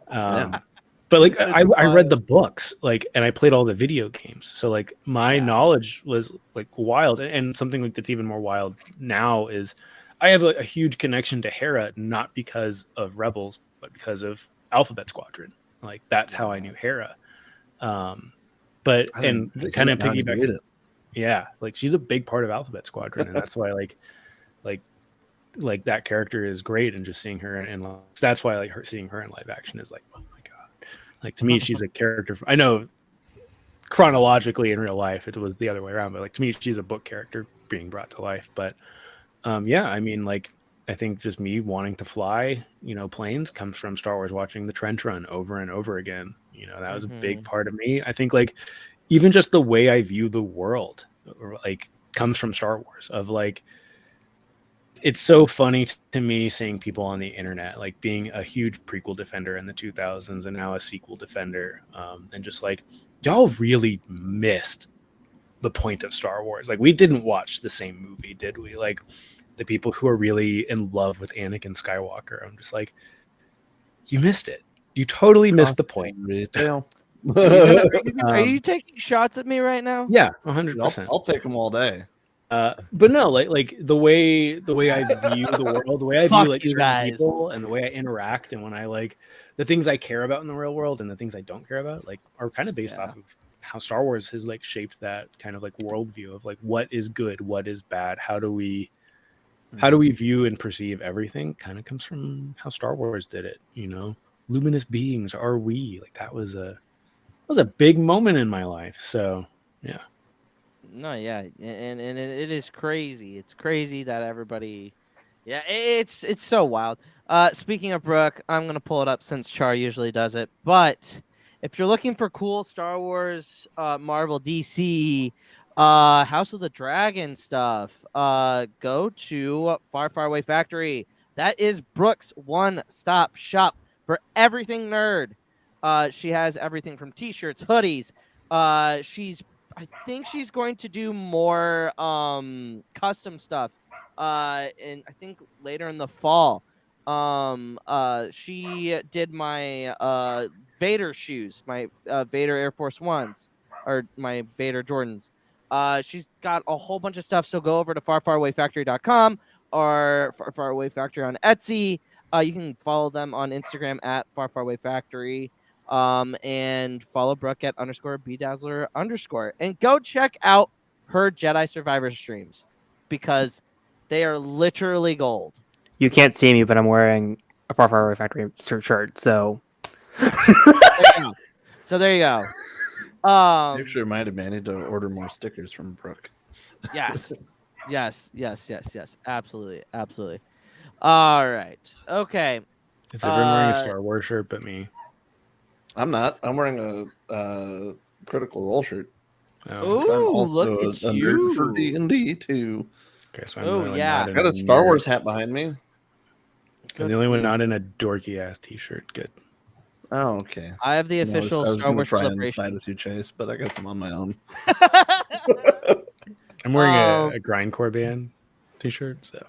But like I read the books, like, and I played all the video games. So like my knowledge was like wild, and something like that's even more wild now is I have a huge connection to Hera, not because of Rebels, but because of Alphabet Squadron. Like that's how I knew Hera. But and kind of piggyback, like she's a big part of Alphabet Squadron, and that's why like that character is great, and just seeing her and that's why like seeing her in live action is like, oh my god, like to me she's a character. I know chronologically in real life it was the other way around, but like to me she's a book character being brought to life. But I mean, like I think just me wanting to fly, planes comes from Star Wars, watching the trench run over and over again. That was a big part of me. I think like even just the way I view the world like comes from Star Wars. Of like, it's so funny to me seeing people on the internet like being a huge prequel defender in the 2000s and now a sequel defender, and just like, y'all really missed the point of Star Wars. Like, we didn't watch the same movie, did we? Like, the people who are really in love with Anakin Skywalker, I'm just like, you missed it. You totally missed the point. Retail. Are you taking shots at me right now? Yeah, 100%. I'll take them all day. But no, like the way I view the world, the way I view like certain people, and the way I interact, and when I like the things I care about in the real world and the things I don't care about, like are kind of based off of how Star Wars has like shaped that kind of like worldview of like what is good, what is bad, how do we view and perceive everything. Kind of comes from how Star Wars did it. Luminous beings are we. Like that was a big moment in my life. So yeah. No, yeah, and it is crazy. It's crazy that everybody, it's so wild. Speaking of Brooke, I'm gonna pull it up since Char usually does it. But if you're looking for cool Star Wars, Marvel, DC, House of the Dragon stuff, go to Far Far Away Factory. That is Brooke's one-stop shop for everything nerd. She has everything from T-shirts, hoodies. I think she's going to do more custom stuff. And I think later in the fall. She did my Vader shoes, my Vader Air Force Ones, or my Vader Jordans. She's got a whole bunch of stuff. So go over to farfarawayfactory.com or Far Far Away Factory on Etsy. You can follow them on Instagram at Far Far Away Factory. And follow Brooke at _BDazzler_. And go check out her Jedi Survivor streams because they are literally gold. You can't see me, but I'm wearing a Far Far Away Factory shirt. So, there you go. Actually reminded me I need to order more stickers from Brooke. Yes. Absolutely. All right. Okay. Is everyone wearing a Star Wars shirt but me? I'm not. I'm wearing a Critical Role shirt. Ooh, I'm also look at a you. nerd for D&D too. Okay, so I'm Oh, the only one yeah. not I in got a Star Wars hat behind me. I'm the only one not in a dorky ass t-shirt. Good. Oh, okay. I have the I was official Star gonna Wars try and celebration. side with you, Chase, but I guess I'm on my own. I'm wearing a grindcore band t-shirt, so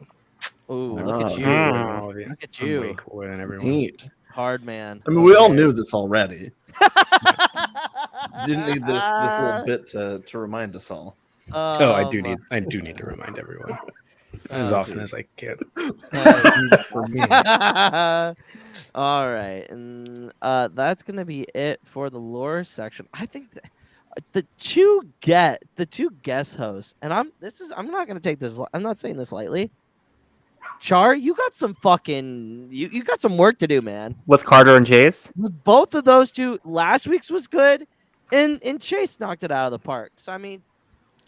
Ooh, look at you. Mm. all of you. Look at I'm you. way cooler than everyone. Neat. Hard man. I mean, we all Okay. knew this already. Didn't need this little bit to remind us all. Oh, I do need to remind everyone as Oh, often geez. as I can. For me. All right, and that's gonna be it for the lore section. I think the two guest hosts, and I'm not gonna take this. I'm not saying this lightly. Char, you got some fucking you got some work to do, man. with Carter and Chase, With both of those two, last week's was good, and Chase knocked it out of the park. So I mean,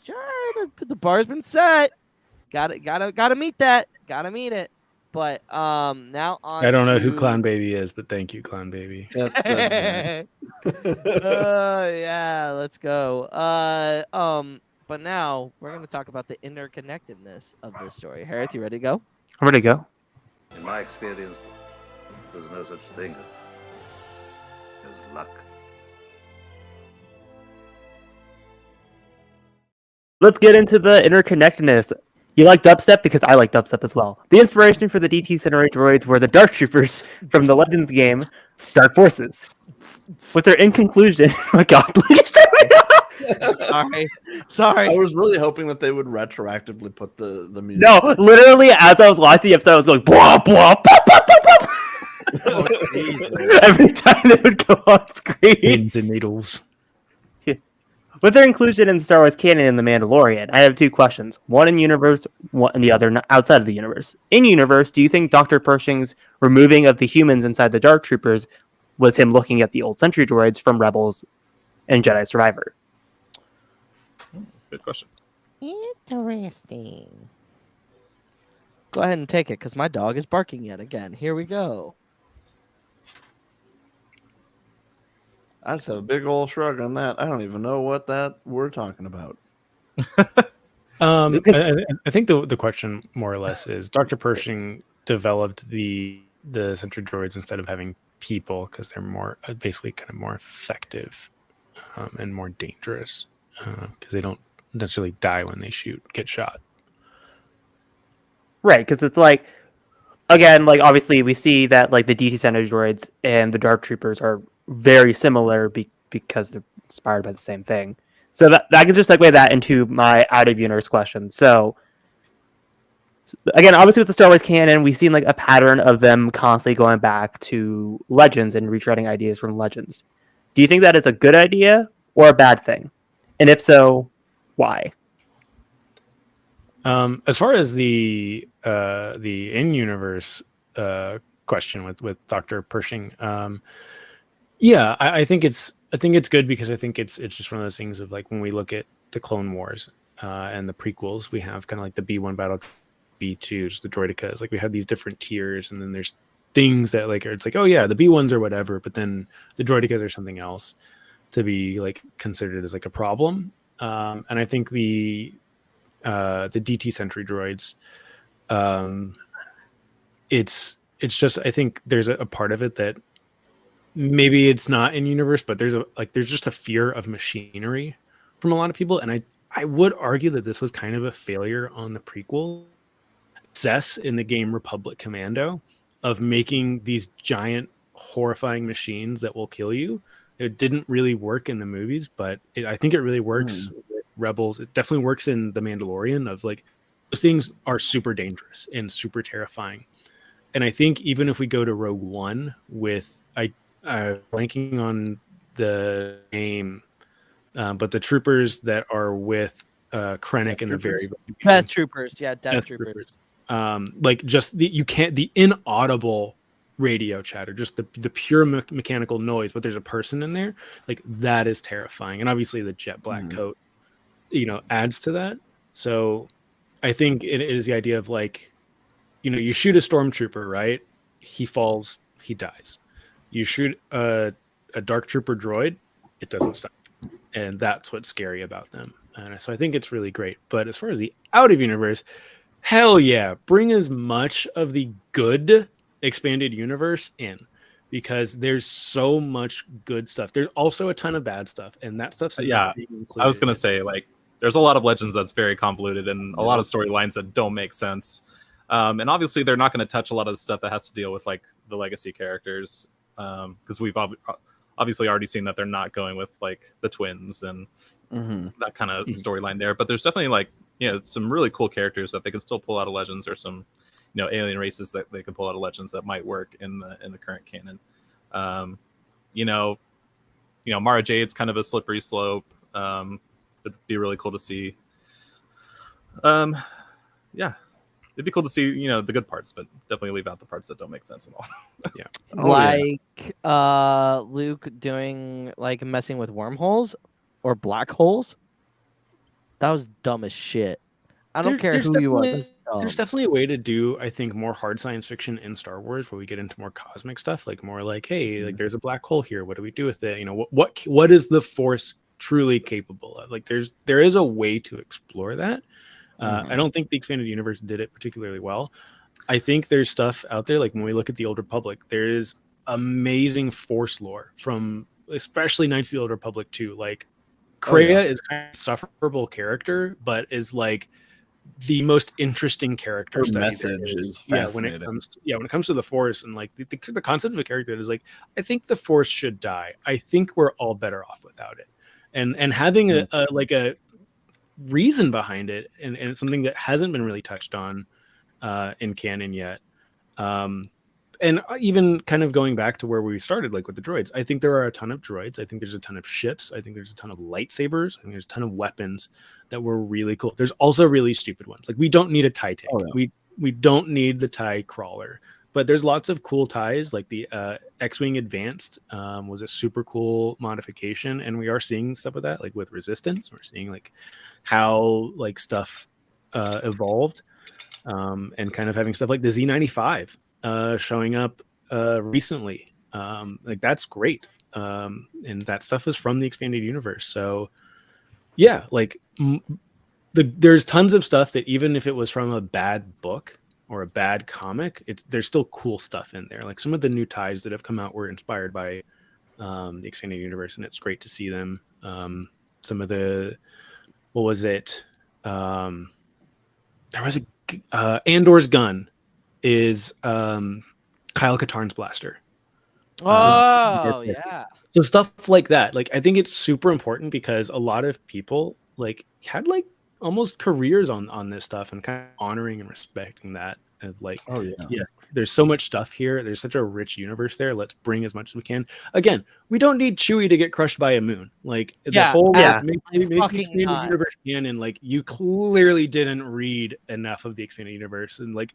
sure, the bar's been set. Gotta meet that. Gotta meet it. But now on. I don't know who to- Clown Baby is, but thank you, Clown Baby. That's Yeah, let's go. But now we're gonna talk about the interconnectedness of this story. Hereth, you ready to go? I'm ready to go. In my experience, there's no such thing as luck. Let's get into the interconnectedness. You like dubstep because I like dubstep as well. The inspiration for the DT Centauri droids were the Dark Troopers from the Legends game Dark Forces. With their in conclusion, oh my God, Sorry. I was really hoping that they would retroactively put the music. No, literally, as I was watching the episode, I was going blah blah blah blah blah blah. Oh, Jesus. Every time they would go on screen. Pins and needles. With their inclusion in Star Wars canon in The Mandalorian, I have two questions. One in universe, one and the other outside of the universe. In universe, do you think Dr. Pershing's removing of the humans inside the Dark Troopers was him looking at the old Sentry droids from Rebels and Jedi Survivor? Good question. Interesting. Go ahead and take it, because my dog is barking yet again. Here we go. I just have a big old shrug on that. I don't even know what that we're talking about. I think the question more or less is Dr. Pershing developed the sentry droids instead of having people because they're more basically kind of more effective and more dangerous because they don't necessarily die when they get shot. Right, because it's like, again, like obviously we see that like the DT Center droids and the Dark Troopers are very similar because they're inspired by the same thing. So that I can just segue that into my out of universe question. So again, obviously with the Star Wars canon, we've seen like a pattern of them constantly going back to Legends and retreading ideas from Legends. Do you think that is a good idea or a bad thing? And if so, why? As far as the in-universe question with Dr. Pershing, yeah, I think it's good because I think it's just one of those things of like when we look at the Clone Wars and the prequels, we have kind of like the B1 battle, B2s, the droidicas. Like we have these different tiers, and then there's things that like it's like, oh yeah, the B1s or whatever, but then the droidicas are something else to be like considered as like a problem. And I think the DT Sentry droids, it's just, I think there's a part of it that maybe it's not in universe, but there's just a fear of machinery from a lot of people, and I would argue that this was kind of a failure on the prequel success in the game Republic Commando of making these giant horrifying machines that will kill you. It didn't really work in the movies, but I think it really works with Rebels. It definitely works in The Mandalorian of like those things are super dangerous and super terrifying. And I think even if we go to Rogue One with blanking on the name, but the troopers that are with Krennic in the very Death Troopers, yeah, Death Troopers. Like just the inaudible radio chatter, just the pure mechanical noise, but there's a person in there, like that is terrifying. And obviously the jet black coat, adds to that. So I think it is the idea of like, you shoot a stormtrooper, right? He falls, he dies. You shoot a dark trooper droid, it doesn't stop. And that's what's scary about them. And so I think it's really great. But as far as the out of universe, hell yeah, bring as much of the good expanded universe in, because there's so much good stuff. There's also a ton of bad stuff, and that stuff's I was gonna say, like, there's a lot of Legends that's very convoluted and a lot of storylines that don't make sense. And obviously they're not going to touch a lot of the stuff that has to deal with like the legacy characters, because we've obviously already seen that they're not going with like the twins and that kind of storyline there. But there's definitely like, some really cool characters that they can still pull out of Legends, or some alien races that they can pull out of Legends that might work in the current canon. Mara Jade's kind of a slippery slope. It'd be really cool to see. It'd be cool to see, the good parts, but definitely leave out the parts that don't make sense at all. Luke doing like messing with wormholes or black holes. That was dumb as shit. I don't care who you are. There's definitely a way to do, I think, more hard science fiction in Star Wars, where we get into more cosmic stuff, like more like, hey, like there's a black hole here. What do we do with it? What is the Force truly capable of? Like there is a way to explore that. I don't think the expanded universe did it particularly well. I think there's stuff out there, like when we look at the Old Republic, there is amazing Force lore from especially Knights of the Old Republic 2. Like Kreia is kind of a sufferable character, but is like the most interesting character. Her message is fascinating. When it comes to the Force and like the concept of a character that is like, I think the Force should die. I think we're all better off without it. And having a reason behind it, and it's something that hasn't been really touched on in canon yet. And even kind of going back to where we started, like with the droids, I think there are a ton of droids. I think there's a ton of ships. I think there's a ton of lightsabers. I think there's a ton of weapons that were really cool. There's also really stupid ones. Like we don't need a TIE tank. We don't need the TIE crawler. But there's lots of cool TIEs, like the X-Wing Advanced was a super cool modification, and we are seeing stuff with that, like with Resistance. We're seeing like how like stuff evolved, and kind of having stuff like the Z95 showing up recently. Like that's great, and that stuff is from the expanded universe. So yeah, like there's tons of stuff that even if it was from a bad book or a bad comic, there's still cool stuff in there. Like some of the new ties that have come out were inspired by the expanded universe, and it's great to see them. Some of the, what was it? There was Andor's gun is Kyle Katarn's blaster. Oh yeah. So stuff like that. Like I think it's super important because a lot of people like had like almost careers on this stuff, and kind of honoring and respecting that. And like, yes, there's so much stuff here. There's such a rich universe there. Let's bring as much as we can. Again, we don't need Chewie to get crushed by a moon. Like the whole make expanded universe canon. Like you clearly didn't read enough of the expanded universe. And like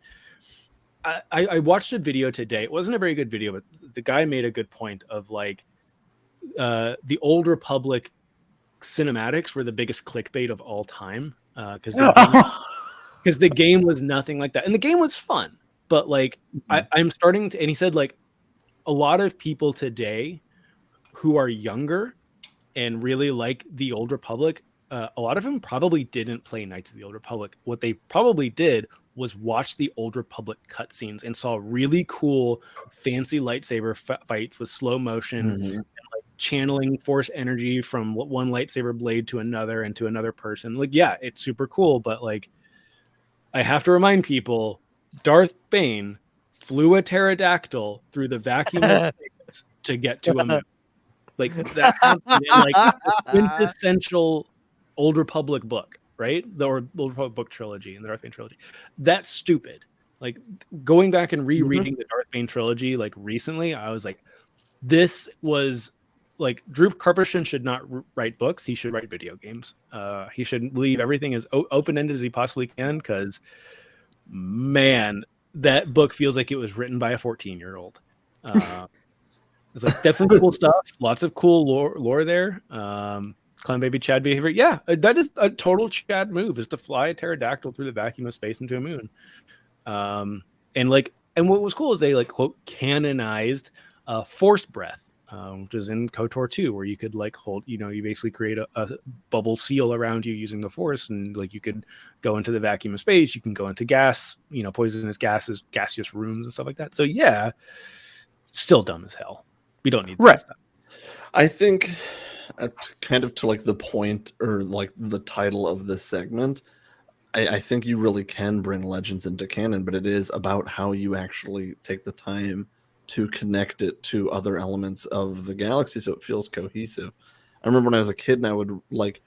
I watched a video today. It wasn't a very good video, but the guy made a good point of like the Old Republic cinematics were the biggest clickbait of all time, because the game was nothing like that, and the game was fun. but like I'm starting to, and he said like a lot of people today who are younger and really like the Old Republic, a lot of them probably didn't play Knights of the Old Republic. What they probably did was watch the Old Republic cutscenes and saw really cool, fancy lightsaber fights with slow motion, and like channeling force energy from one lightsaber blade to another and to another person. Like, yeah, it's super cool, but like, I have to remind people, Darth Bane flew a pterodactyl through the vacuum of space to get to a moon. Like that happened in like the quintessential Old Republic book, right? The Old Republic book trilogy and the Darth Bane trilogy. That's stupid. Like going back and rereading the Darth Bane trilogy, like recently, I was like, this was like Drew Karpyshyn should not write books. He should write video games. He should leave everything as open-ended as he possibly can, because man, that book feels like it was written by a 14-year-old. It's like definitely cool stuff. Lots of cool lore there. Clown Baby Chad behavior. Yeah, that is a total Chad move, is to fly a pterodactyl through the vacuum of space into a moon. And what was cool is they like quote canonized Force Breath, which is in KOTOR 2, where you could like hold, you basically create a bubble seal around you using the Force, and like you could go into the vacuum of space. You can go into gas, poisonous gases, gaseous rooms and stuff like that. So yeah, still dumb as hell. We don't need that stuff. I think kind of to like the point or like the title of this segment, I think you really can bring Legends into canon, but it is about how you actually take the time to connect it to other elements of the galaxy so it feels cohesive. I remember when I was a kid and I would like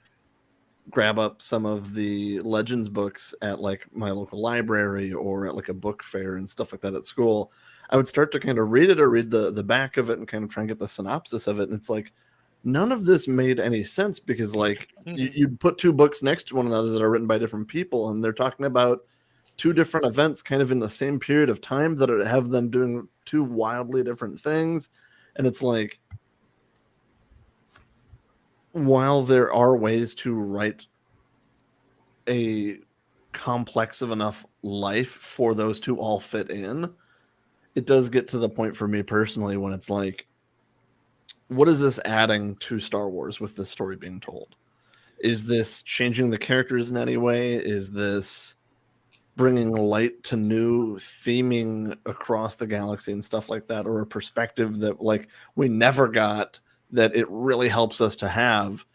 grab up some of the Legends books at like my local library or at like a book fair and stuff like that at school. I would start to kind of read it or read the back of it and kind of try and get the synopsis of it. And it's like, none of this made any sense, because like you'd put two books next to one another that are written by different people, and they're talking about two different events kind of in the same period of time that have them doing two wildly different things. And it's like, while there are ways to write a complex of enough life for those to all fit in, it does get to the point for me personally when it's like, what is this adding to Star Wars with this story being told? Is this changing the characters in any way? Is this bringing light to new theming across the galaxy and stuff like that, or a perspective that like we never got that it really helps us to have?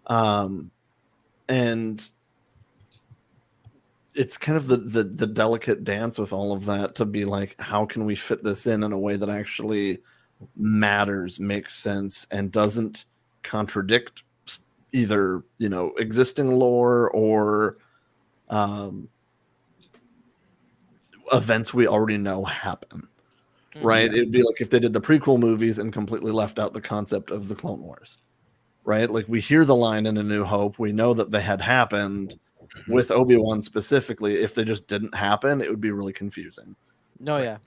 And it's kind of the delicate dance with all of that to be like, how can we fit this in a way that actually matters, makes sense, and doesn't contradict either existing lore or events we already know happen. Right? It'd be like if they did the prequel movies and completely left out the concept of the Clone Wars. Right? Like we hear the line in A New Hope, we know that they had happened. With Obi-Wan specifically, if they just didn't happen, it would be really confusing. No, yeah,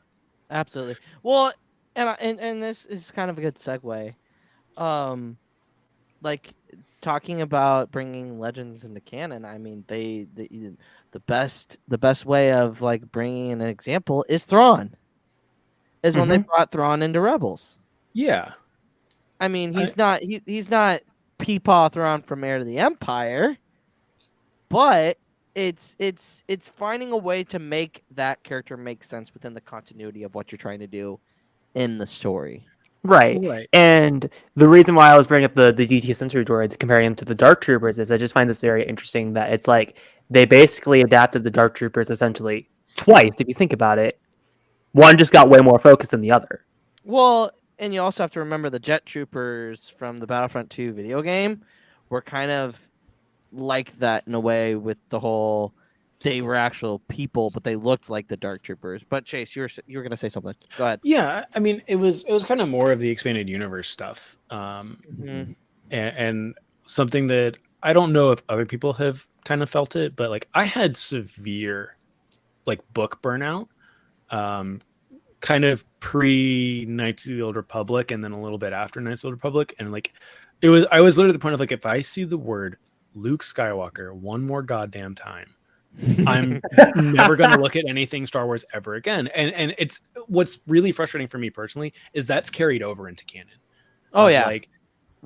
absolutely. Well, and this is kind of a good segue. Like talking about bringing Legends into canon. I mean, the best way of like bringing an example is Thrawn. Is when they brought Thrawn into Rebels. Yeah, I mean, he's not Peepaw Thrawn from Heir to the Empire. But it's finding a way to make that character make sense within the continuity of what you're trying to do in the story. Right. And the reason why I was bringing up the DT Sensory droids, comparing them to the Dark Troopers, is I just find this very interesting that it's like they basically adapted the Dark Troopers essentially twice, if you think about it. One just got way more focused than the other. Well, and you also have to remember the Jet Troopers from the Battlefront 2 video game were kind of like that in a way, with the whole they were actual people but they looked like the Dark Troopers. But Chase, you were gonna say something. Go ahead. Yeah, I mean it was kind of more of the expanded universe stuff, and something that I don't know if other people have kind of felt it, but like I had severe like book burnout, kind of pre Knights of the Old Republic and then a little bit after Knights of the Old Republic, and like I was literally at the point of like, if I see the word Luke Skywalker one more goddamn time, I'm never going to look at anything Star Wars ever again. And it's what's really frustrating for me personally is that's carried over into canon. Oh yeah. Like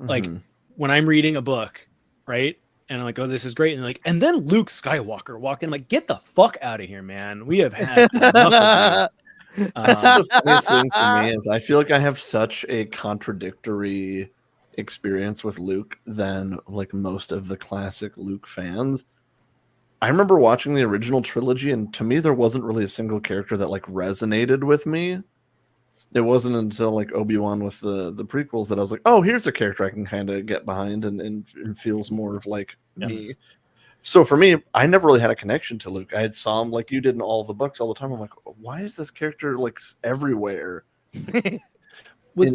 Mhm. when I'm reading a book, right? And I'm like, oh, this is great. And like, and then Luke Skywalker walked in, like, get the fuck out of here, man. We have had enough of you. I think the funniest thing for me is I feel like I have such a contradictory experience with Luke than like most of the classic Luke fans. I remember watching the original trilogy, and to me, there wasn't really a single character that like resonated with me. It wasn't until like Obi-Wan with the prequels that I was like, oh, here's a character I can kind of get behind and feels more of like me. So for me, I never really had a connection to Luke. I had saw him like you did in all the books all the time. I'm like, why is this character like everywhere in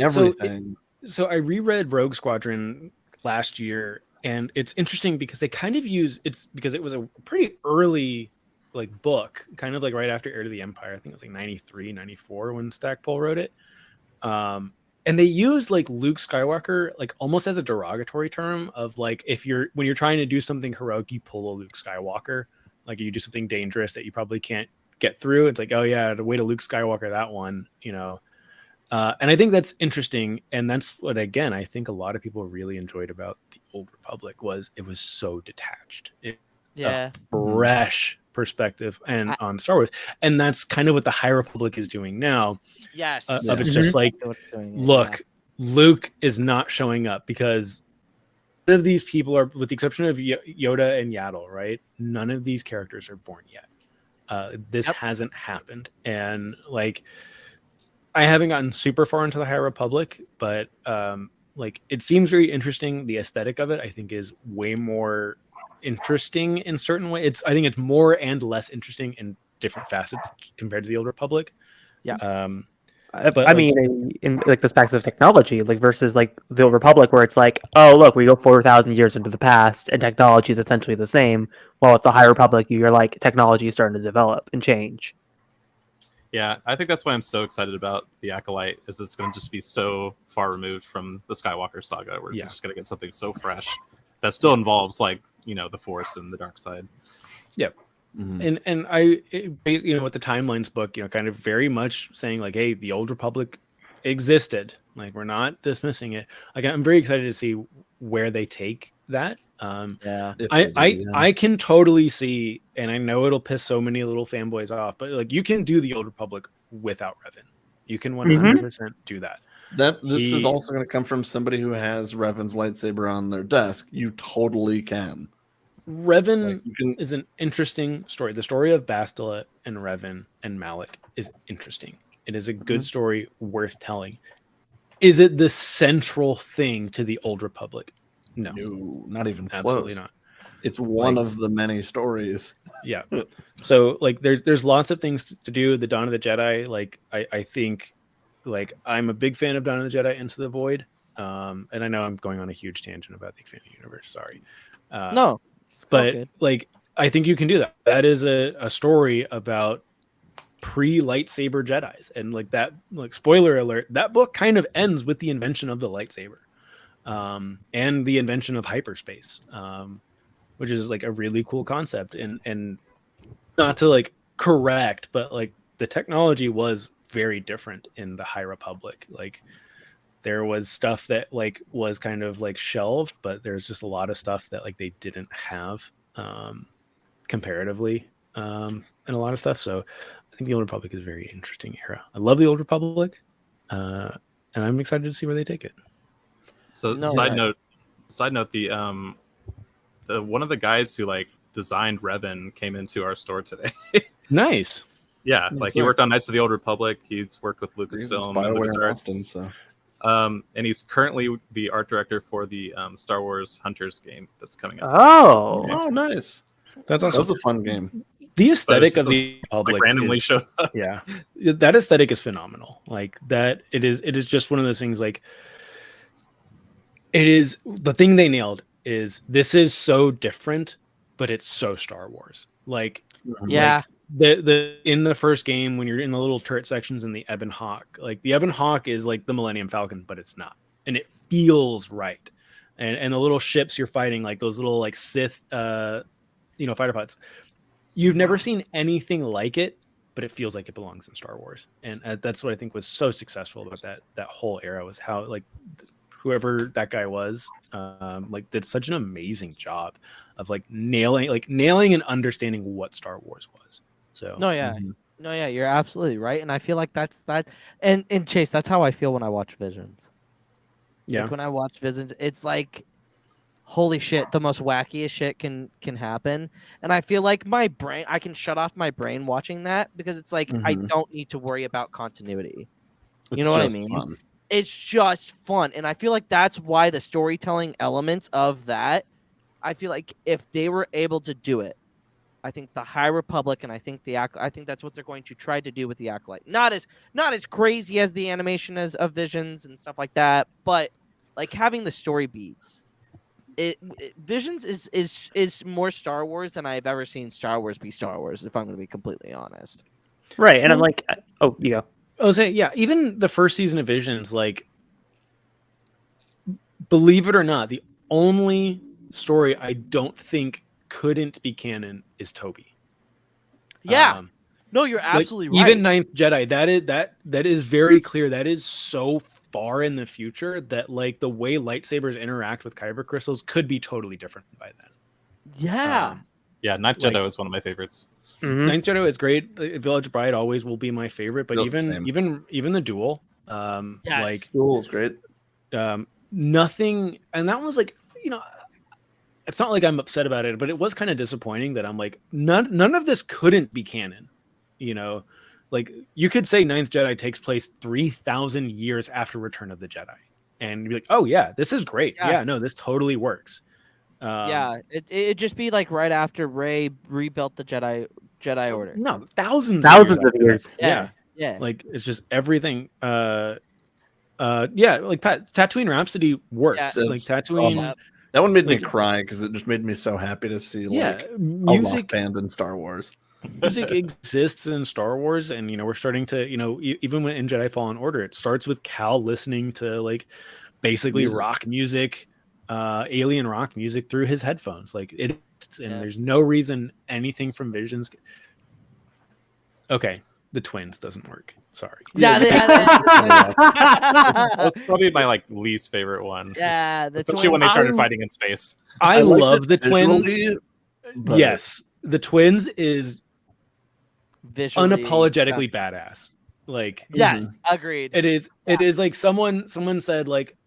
everything? So I reread Rogue Squadron last year, and it's interesting because they kind of use because it was a pretty early like book, kind of like right after Heir to the Empire. I think it was like 93, 94 when Stackpole wrote it. And they use like Luke Skywalker like almost as a derogatory term of like when you're trying to do something heroic, you pull a Luke Skywalker, like you do something dangerous that you probably can't get through. It's like, oh yeah, the way to Luke Skywalker that one, you know. And I think that's interesting, and that's what again I think a lot of people really enjoyed about the Old Republic was it was so detached. Yeah. Fresh perspective and on Star Wars, and that's kind of what the High Republic is doing now. Yes. Of it's just like, look, Luke is not showing up because none of these people are, with the exception of Yoda and Yaddle, right? None of these characters are born yet. This hasn't happened, and like I haven't gotten super far into the High Republic, but like it seems very interesting. The aesthetic of it, I think, is way more interesting in certain ways. I think it's more and less interesting in different facets compared to the Old Republic. Yeah. But I mean, in like the aspects of technology, like versus like the Old Republic, where it's like, oh look, we go 4,000 years into the past, and technology is essentially the same. While with the High Republic, you're like technology is starting to develop and change. Yeah, I think that's why I'm so excited about the Acolyte, is it's going to just be so far removed from the Skywalker saga. We're just going to get something so fresh that still involves like, you know, the Force and the dark side. Yep. Mm-hmm. And I, you know, with the Timelines book, you know, kind of very much saying like, hey, the Old Republic existed. Like, we're not dismissing it. Like, I'm very excited to see where they take that. I can totally see, and I know it'll piss so many little fanboys off, but like, you can do the Old Republic without Revan. You can 100% do that. This is also going to come from somebody who has Revan's lightsaber on their desk. You totally can. Revan is an interesting story. The story of Bastila and Revan and Malak is interesting. It is a good story worth telling. Is it the central thing to the Old Republic? No, not even absolutely close. not. It's one of the many stories. Yeah. So like there's lots of things to do. The Dawn of the Jedi, like I think like I'm a big fan of Dawn of the Jedi Into the Void. And I know I'm going on a huge tangent about the expanded universe. Sorry. No. But like I think you can do that. That is a story about pre-lightsaber Jedis. And like that, like spoiler alert, that book kind of ends with the invention of the lightsaber. And the invention of hyperspace. Which is like a really cool concept, and not to like correct, but like the technology was very different in the High Republic. Like there was stuff that like was kind of like shelved, but there's just a lot of stuff that like they didn't have comparatively and a lot of stuff. So I think the Old Republic is a very interesting era. I love the Old Republic, and I'm excited to see where they take it. So side note, the one of the guys who like designed Revan came into our store today. Nice. Yeah, like he worked on Knights of the Old Republic. He's worked with Lucasfilm and LucasArts. And he's currently the art director for the Star Wars Hunters game that's coming out. Oh, nice. That's awesome. That was a fun game. The aesthetic of the Republic like randomly showed up. Yeah, that aesthetic is phenomenal. Like that, it is just one of those things. Like it is the thing they nailed. Is this is so different, but it's so Star Wars. Like, yeah, like the in the first game when you're in the little turret sections in the Ebon Hawk, like the Ebon Hawk is like the Millennium Falcon, but it's not, and it feels right. And the little ships you're fighting, like those little like Sith, fighter pods, you've never seen anything like it, but it feels like it belongs in Star Wars, and that's what I think was so successful about that whole era, was how like whoever that guy was, like did such an amazing job of like nailing and understanding what Star Wars was. So No, yeah. No, yeah, you're absolutely right. And I feel like that's that. And Chase, that's how I feel when I watch Visions. yeah, Like when I watch Visions, it's like, holy shit, the most wackiest shit can happen. And I feel like my brain, I can shut off my brain watching that because it's like I Mhm. don't need to worry about continuity. It's You know what I just mean? fun. It's just fun. And I feel like that's why the storytelling elements of that, I feel like if they were able to do it, I think the High Republic, and I think I think that's what they're going to try to do with the Acolyte. Not as crazy as the animation as of Visions and stuff like that, but like having the story beats. Visions is more Star Wars than I've ever seen Star Wars be Star Wars. If I'm going to be completely honest. Right, and I'm like, oh, you go. I was saying, yeah, even the first season of Visions, like, believe it or not, the only story I don't think couldn't be canon is Toby. Yeah. No, you're Like, absolutely right. even Ninth Jedi, that is very clear. That is so far in the future that like the way lightsabers interact with kyber crystals could be totally different by then. Yeah. Yeah, Ninth Like- Jedi was one of my favorites. Mhm. Ninth Jedi is great. Village Bride always will be my favorite, but Yep, same. even the duel, Yes. like Duel's great. nothing, and that was like, you know, it's not like I'm upset about it, but it was kind of disappointing that I'm like, none of this couldn't be canon, you know. Like, you could say Ninth Jedi takes place 3,000 years after Return of the Jedi, and you'd be like, oh yeah, this is great. Yeah. Yeah, no, this totally works. Yeah, it'd just be like right after Rey rebuilt the Jedi Order. No, thousands Thousands of of years. years. After that. Yeah. Yeah. Like, it's just everything. Yeah, like Tatooine Rhapsody works. Yeah. Like It's- Tatooine. That one made me Like- cry because it just made me so happy to see Yeah, like a rock music band in Star Wars. music exists in Star Wars, and you know, we're starting to, you know, even when in Jedi Fallen Order, it starts with Cal listening to like basically Music. rock music, alien rock music through his headphones. Like it exists, and Yeah. there's no reason anything from Visions. Okay, the twins doesn't work. Sorry. Yeah, That's probably my like least favorite one. yeah, the Especially when they started I- fighting in space. I liked love it the twins. visually, but- Yes, the twins is visually unapologetically badass. Like, Yes, agreed. it is like someone said, like,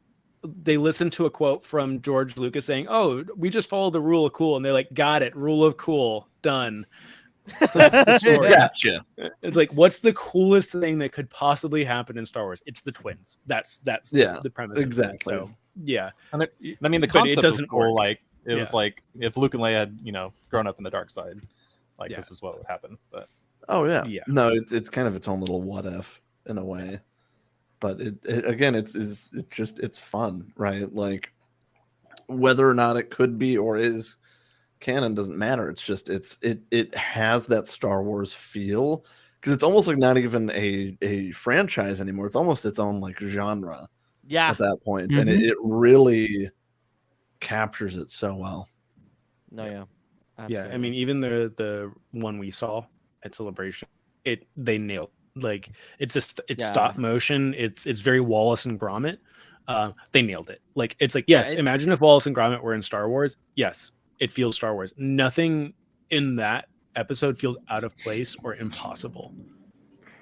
they listened to a quote from George Lucas saying, "Oh, we just followed the rule of cool," and they're like, "Got it, rule of cool, done." That's the story. Gotcha. It's like, what's the coolest thing that could possibly happen in Star Wars? It's the twins. That's Yeah, the premise. of it. exactly. So, yeah, I mean, the But it concept was doesn't cool. work. Like it was Yeah. like if Luke and Leia had, you know, grown up in the dark side, like Yeah. this is what would happen. But Oh yeah. Yeah. No, it's kind of its own little what if in a way, but it again it's fun, right? Like whether or not it could be or is canon doesn't matter. It's just it has that Star Wars feel because it's almost like not even a franchise anymore. It's almost its own like genre Yeah. at that point, and it really captures it so well. No, yeah. yeah. I mean, even the one we saw at Celebration, they nailed. Like, it's Yeah. stop motion. It's very Wallace and Gromit. They nailed it. Like, it's like, yes, it- imagine if Wallace and Gromit were in Star Wars. Yes, it feels Star Wars. Nothing in that episode feels out of place or impossible.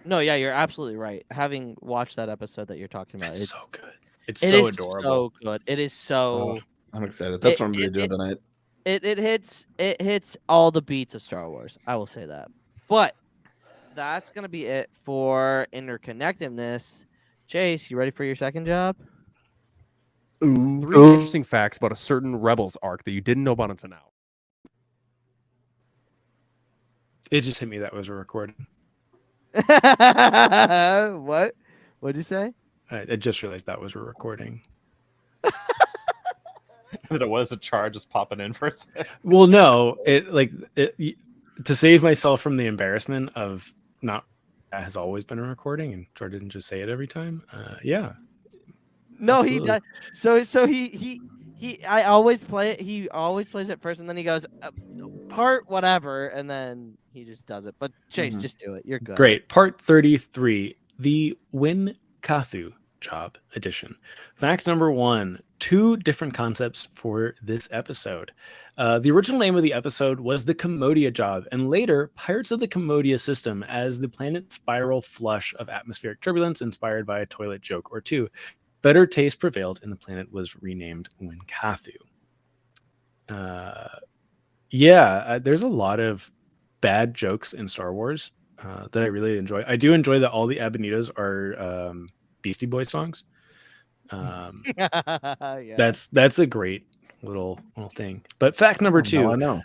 No, yeah, you're absolutely right. Having watched that episode that you're talking about, It's so good. It's it so is adorable. so good. It is so Oh, I'm excited. That's It- what I'm gonna be it- doing tonight. it hits all the beats of Star Wars. I will say that. But that's gonna be it for interconnectedness. Chase, you ready for your second job? Ooh. 3 interesting facts about a certain Rebels arc that you didn't know about until now. It just hit me that was a recording. What? What'd you say? I just realized that was a recording. that it was a Char just popping in for a second. Well, no, to save myself from the embarrassment of not that has always been a recording, and Char didn't just say it every time. Yeah, No, Absolutely. he does. So he I always play it. He always plays it first, and then he goes, part whatever, and then he just does it. But Chase, Mhm. just do it. You're good. Great. Part 33, the Wynkahthu Job edition. Fact number 1, 2 different concepts for this episode. The original name of the episode was the Commodia Job, and later Pirates of the Commodia System, as the planet's spiral flush of atmospheric turbulence inspired by a toilet joke or two. Better taste prevailed, and the planet was renamed Wynkahthu. There's a lot of bad jokes in Star Wars that I really enjoy. I do enjoy that all the Abanitos are Beastie Boys songs. Yeah. That's a great little thing. But fact number 2. Now I know.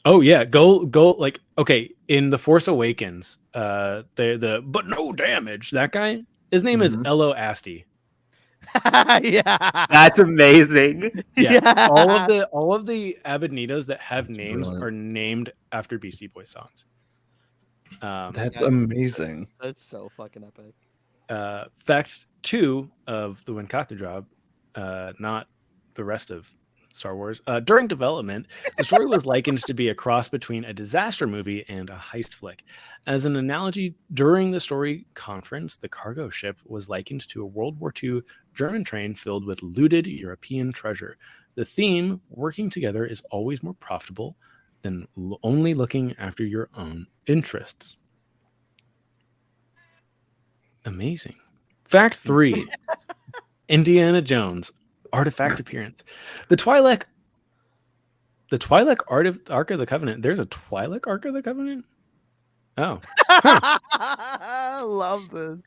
Oh yeah, go like okay, in The Force Awakens, the but no damage, that guy, his name is Mhm. Elo Asti. Yeah. That's amazing. Yeah. All of the Abanitos that have That's names brilliant. are named after Beastie Boys songs. That's amazing. That's so fucking epic. Fact 2 of the Wynkahthu Job, not the rest of Star Wars. During development, the story was likened to be a cross between a disaster movie and a heist flick. As an analogy, during the story conference, the cargo ship was likened to a World War II German train filled with looted European treasure. The theme, working together, is always more profitable than only looking after your own interests. Amazing. Fact 3. Indiana Jones artifact appearance. The Twi'lek Ark of the Covenant. There's a Twi'lek Ark of the Covenant? Oh. I love this.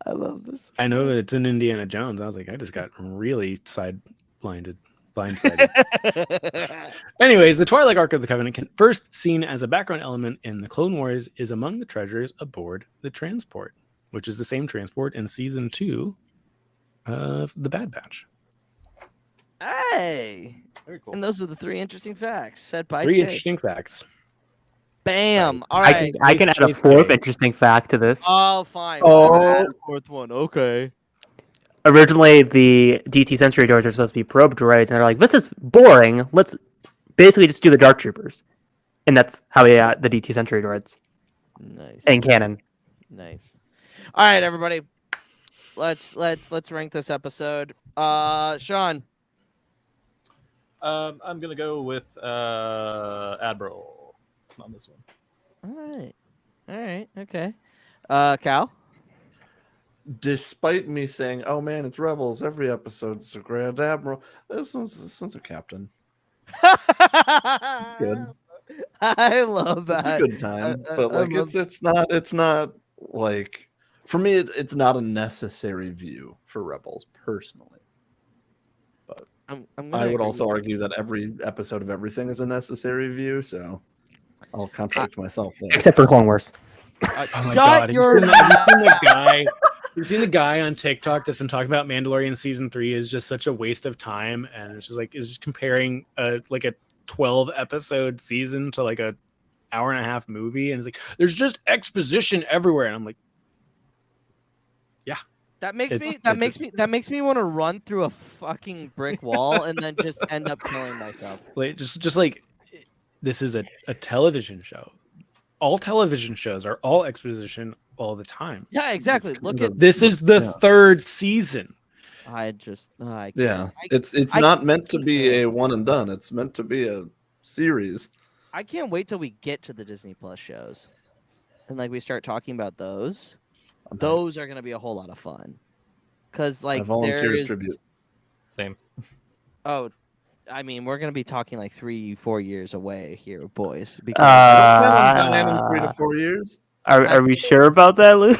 I love this. I know it's in Indiana Jones. I was like, I just got really blindsided. Anyways, the Twi'lek Ark of the Covenant, first seen as a background element in the Clone Wars, is among the treasures aboard the transport, which is the same transport in season 2 of The Bad Batch. Hey. Very cool. And those are the 3 interesting facts said by 3 Chase. interesting facts. Bam. All I right. can add a Chase 4th May. interesting fact to this. Oh, fine. Oh. Add a 4th one. Okay. Originally, the DT Sentry droids are supposed to be probe droids, and they're like, this is boring. Let's basically just do the Dark Troopers. And that's how we got the DT Sentry droids Nice. in canon. Nice. All right, everybody. Let's rank this episode. Sean. I'm gonna go with Admiral on this one. All right. Okay. Cal. Despite me saying, "Oh man, it's Rebels," every episode's a Grand Admiral. This one's a captain. Good. I love that. It's a good time, but I like love- it's not like for me. It's not a necessary view for Rebels personally. But I'm I gonna would agree also with you. argue that every episode of everything is a necessary view. So I'll contradict myself there. Except for Clone Wars. Oh my Shut god! Have you your seen the guy? You've seen the guy on TikTok that's been talking about Mandalorian season 3 is just such a waste of time, and it's just comparing a 12 episode season to like a hour and a half movie, and it's like there's just exposition everywhere, and I'm like, That makes It's- me want to run through a fucking brick wall and then just end up killing myself. like just like this is a television show. All television shows are all exposition all the time. Yeah, exactly. It's Look kind at of- This is the Yeah. 3rd season. I can't. Yeah, I- it's I- not meant to be a one and done. It's meant to be a series. I can't wait till we get to the Disney Plus shows, and we start talking about those. Those are gonna be a whole lot of fun, because I volunteer there as is. tribute. Same. Oh, I mean, we're gonna be talking 3-4 years away here, boys. Because Done in 3 to 4 years. Are we sure about that, Lou?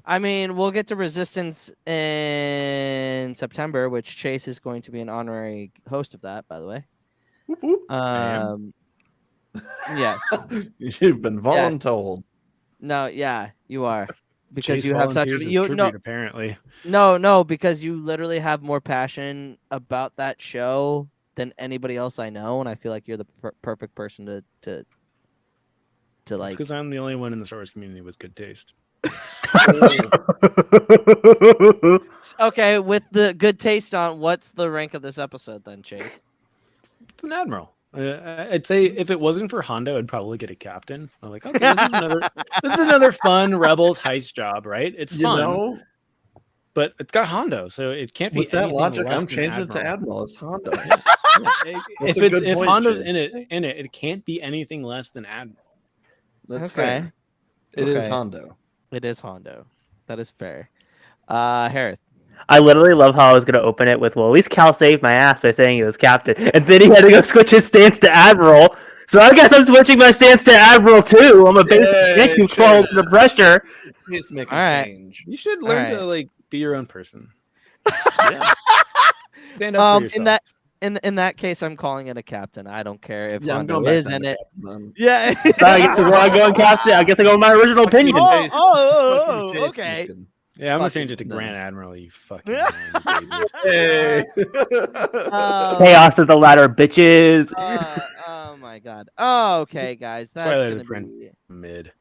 I mean, we'll get to Resistance in September, which Chase is going to be an honorary host of that, by the way. Whoop, whoop. am. Yeah. You've been voluntold. No, yeah, you are. Because Chase you have such volunteers as you tribute, apparently. no, because you literally have more passion about that show than anybody else I know, and I feel like you're the perfect person to like. because I'm the only one in the Star Wars community with good taste. Okay, with the good taste on, what's the rank of this episode then, Chase? It's an admiral. I'd say if it wasn't for Hondo, I'd probably get a captain. I'm like, okay, this is another fun Rebels heist job, right? It's You fun, know, but it's got Hondo, so it can't be with that anything logic, less I'm than changing it to Admiral. Admiral. It's Hondo. If a good point, Hondo's Chase. in it, it can't be anything less than Admiral. That's Okay. fair. It is Okay. Hondo. It is Hondo. That is fair. Hereth. I literally love how I was going to open it with, well, at least Cal saved my ass by saying he was captain. And then he had to go switch his stance to Admiral. So I guess I'm switching my stance to Admiral too. I'm a basic dick who falls to the pressure. He's making All right. change. You should learn Alright. to like be your own person. Yeah. Stand up for yourself. In that case, I'm calling it a captain. I don't care if Yeah, I'm Hondo going back is to in the it. captain then. Yeah. I guess I'm going captain. I guess I go with my original opinion. Chase. Oh, Fucking Chase okay. talking. Yeah, I'm gonna Fucking change it to no. Grand Admiral. You fucking babies. Hey. Chaos is the ladder, bitches. Oh my god. Oh, okay, guys. That's Twilight gonna Apprentice. be. Mid.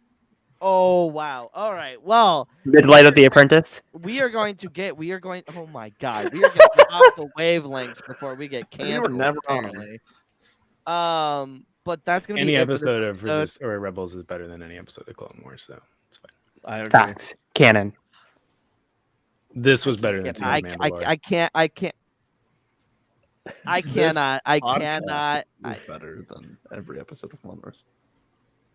Oh wow. All right. Well, Midlight of the Apprentice. we are going. Oh my god. We are going to off the wavelengths before we get You were canceled. never on 'em. apparently. But that's gonna Any be it for this episode of episode. Resist or Rebels is better than any episode of Clone Wars, so it's fine. I agree. Facts. Canon. This was better than I Season of Mandalore. cannot. Is better than every episode of Clone Wars.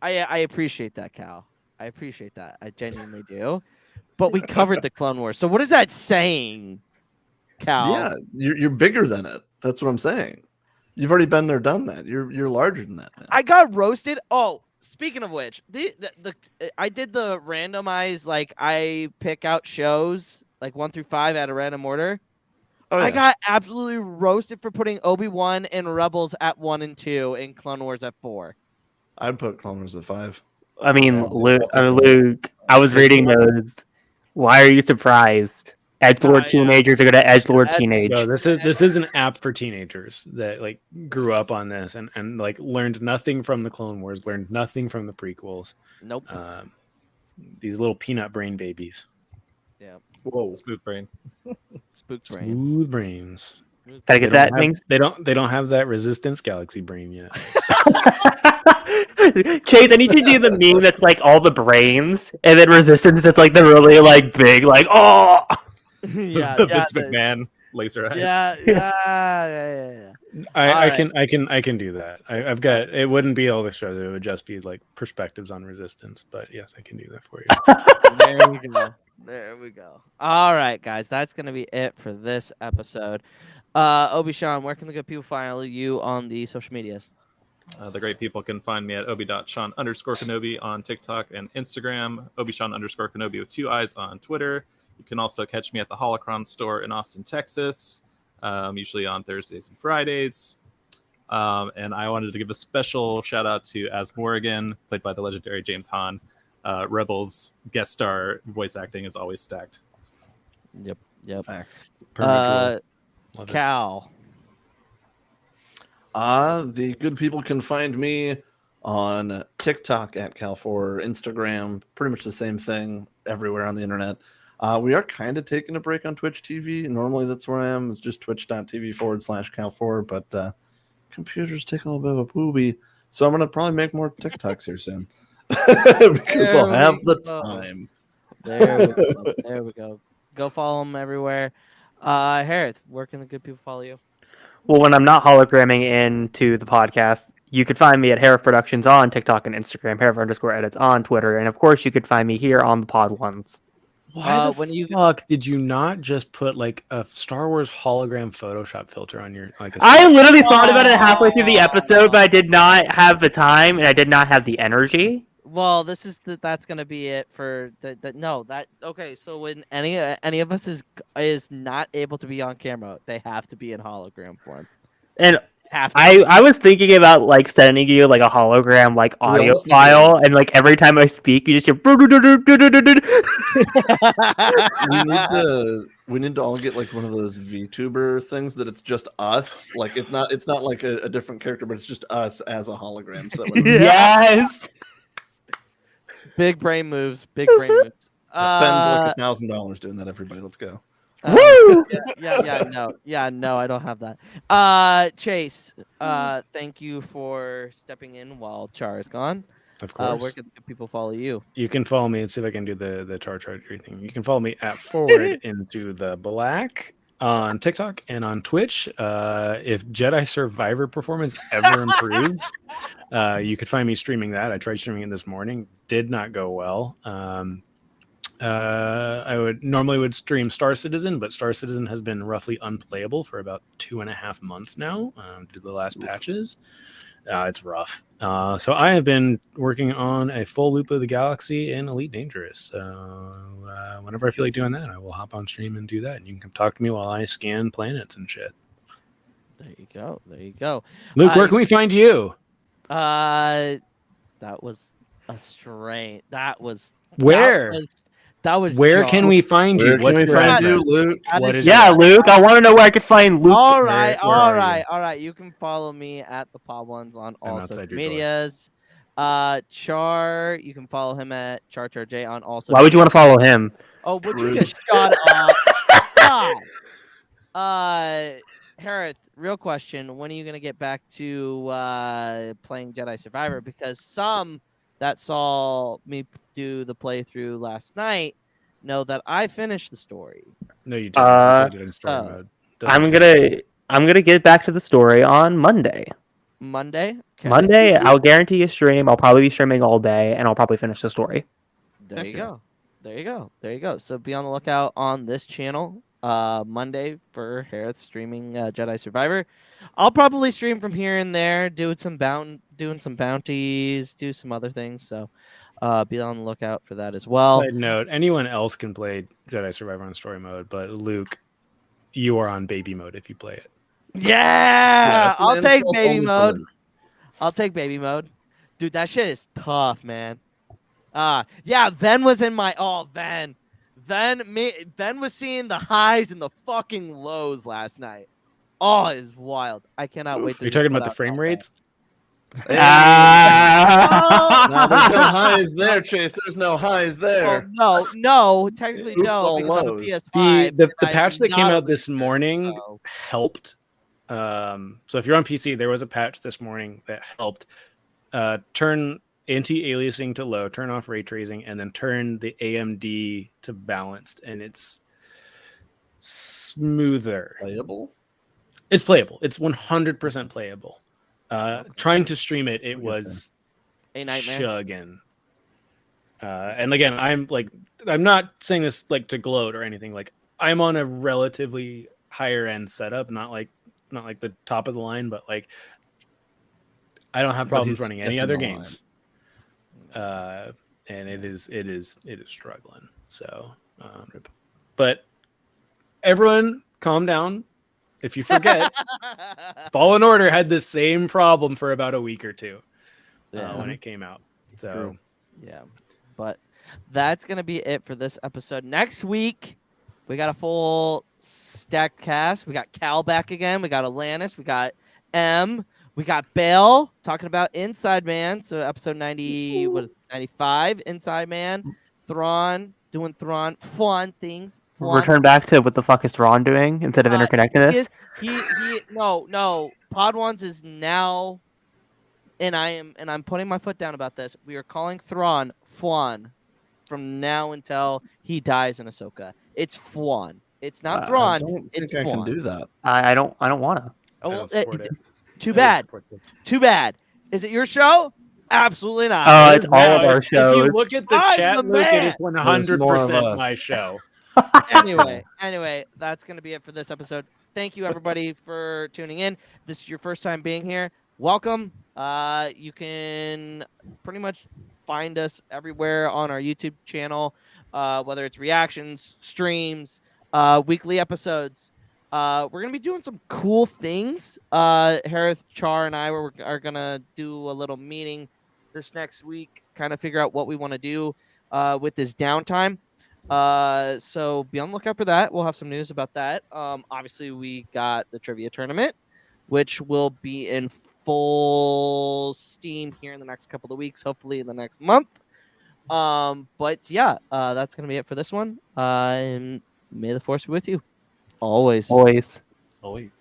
I appreciate that, Cal. I appreciate that. I genuinely do. But we covered the Clone Wars. So what is that saying, Cal? Yeah, you're bigger than it. That's what I'm saying. You've already been there, done that. You're larger than that. Man. I got roasted. Oh, speaking of which, the I did the randomized, like I pick out shows like 1 through 5 at a random order. Oh, yeah. I got absolutely roasted for putting Obi-Wan and Rebels at 1 and 2 and Clone Wars at 4. I'd put Clone Wars at 5. I mean, Luke- Luke, I was reading those. Why are you surprised? Edgelord teenagers are going to edgelord teenage. No, this is an app for teenagers that like grew up on this and like learned nothing from the Clone Wars, learned nothing from the prequels. Nope. These little peanut brain babies. Yeah. Whoa. Spook brain. Spook brain. Smooth brains. Gotta get that thing. They don't have that Resistance Galaxy brain yet. Chase, I need you to do the meme that's like all the brains, and then Resistance that's like the really like big, like oh. yeah, the yeah, Vince McMahon laser eyes. yeah. I can do that. I've got it. Wouldn't be all the shows. It would just be like perspectives on Resistance. But yes, I can do that for you. There we go. There we go. All right, guys, that's gonna be it for this episode. Obi Sean, where can the good people follow you on the social medias? The great people can find me at obi.sean_Kenobi on TikTok and Instagram, obisean_Kenobi with 2 eyes on Twitter. You can also catch me at the Holocron store in Austin, Texas, usually on Thursdays and Fridays. And I wanted to give a special shout out to As Morrigan, played by the legendary James Hahn. Rebels guest star voice acting is always stacked. Yep. Facts. Love it. Cal. The good people can find me on TikTok at Cal4, Instagram, pretty much the same thing everywhere on the internet. We are kind of taking a break on Twitch TV. Normally that's where I am. It's just twitch.tv/Cal4, but computers take a little bit of a poopy. So I'm going to probably make more TikToks here soon. Because I'll have the time. There we go. Go follow them everywhere. Hereth, where can the good people follow you? Well, when I'm not hologramming into the podcast, you could find me at Hereth Productions on TikTok and Instagram, Hereth_edits on Twitter, and of course you could find me here on the Pod Ones. Why the fuck did you not just put like a Star Wars hologram Photoshop filter on your like? I literally thought about it halfway through the episode, but I did not have the time and I did not have the energy. Well, that's gonna be it for okay. So when any of us is not able to be on camera, they have to be in hologram form. And Have to I was thinking about like sending you like a hologram like audio file, and like every time I speak, you just hear. We need to all get like one of those VTuber things that it's just us. Like it's not like a different character, but it's just us as a hologram. So that when Yes. Big brain moves. Big brain moves. spend like $1,000 doing that, everybody. Let's go. Woo! No, I don't have that. Chase, thank you for stepping in while Char is gone. Of course. Where can people follow you? You can follow me and see if I can do the Char thing. You can follow me at Forward into the Black on TikTok and on Twitch. If Jedi Survivor performance ever improves, you could find me streaming that. I tried streaming it this morning. Did not go well. I would stream Star Citizen, but Star Citizen has been roughly unplayable for about 2.5 months now due to the last patches. It's rough. So I have been working on a full loop of the galaxy in Elite Dangerous. So whenever I feel like doing that, I will hop on stream and do that. And you can come talk to me while I scan planets and shit. There you go. There you go. Luke, where can we find you? That was a strain. Where? That was Where John. can we find you? Where can we find you, Luke? What is Yeah, it? Luke. I want to know where I could find Luke. All right. Where are you? All right. You can follow me at the Pod Ones on all outside social your door. medias. Char, you can follow him at CharJ on all social. Why would you want to follow him? Oh, would you Rude. just shut up? God. Hereth, real question: when are you gonna get back to playing Jedi Survivor? Because some that saw me do the playthrough last night know that I finished the story. No, you didn't. You played it in story so- mode. Doesn't I'm count. gonna get back to the story on Monday. Monday. Okay. Monday, I'll guarantee a stream. I'll probably be streaming all day, and I'll probably finish the story. There you go. There you go. There you go. So be on the lookout on this channel Monday for Hereth streaming Jedi Survivor. I'll probably stream from here and there, doing some bounties, do some other things. So be on the lookout for that as well. Side note: anyone else can play Jedi Survivor on story mode, but Luke, you are on baby mode if you play it. Yeah, I'll it's take insult baby only to mode. Luke. I'll take baby mode. Dude, that shit is tough, man. Yeah, Ven was in my Ven was seeing the highs and the fucking lows last night. Oh, it's wild. I cannot wait to Are you talking put about the out frame all rates? Hey, Ah! no, there's no highs there, Chase. There's no highs there. Well, no, technically Oops, no, all because I'm a lows. PS5. The and I'm patch that came not a out this loser, morning so- helped. So if you're on PC, there was a patch this morning that helped turn anti-aliasing to low, turn off ray tracing, and then turn the AMD to balanced, and it's smoother. Playable. It's playable. It's 100% playable. Trying to stream it, it was A nightmare. chugging. And again, I'm not saying this like to gloat or anything. Like I'm on a relatively higher end setup, not like the top of the line, but like I don't have But problems he's running any fifth in other the line. games. And it is struggling. So, but everyone, calm down. If you forget, Fallen Order had the same problem for about a week or two when it came out. So, True. Yeah, but that's gonna be it for this episode. Next week, we got a full stacked cast. We got Cal back again. We got Alanis. We got M. We got Bale talking about Inside Man. So episode 95, Inside Man. Thrawn doing Thrawn fun things. Return back to what the fuck is Thrawn doing instead of interconnectedness. No. Pod Ones is now, and I'm putting my foot down about this. We are calling Thrawn Fwan from now until he dies in Ahsoka. It's Fwan. It's not I Thrawn. don't It's think I can Fwan. do that. I don't wanna. Oh, I well, don't support it. too I don't bad. support this. Too bad. Is it your show? Absolutely not. Oh, it's all of Now, our If shows. you look at the I'm chat, the Luke, it is man. 100% my show. Anyway, that's going to be it for this episode. Thank you, everybody, for tuning in. If this is your first time being here, welcome. You can pretty much find us everywhere on our YouTube channel, whether it's reactions, streams, weekly episodes. We're going to be doing some cool things. Hereth, Char, and I are going to do a little meeting this next week, kind of figure out what we want to do with this downtime. So be on the lookout for that. We'll have some news about that. Obviously, we got the trivia tournament, which will be in full steam here in the next couple of weeks, hopefully in the next month. But yeah, that's going to be it for this one. And may the force be with you. Always. Always. Always.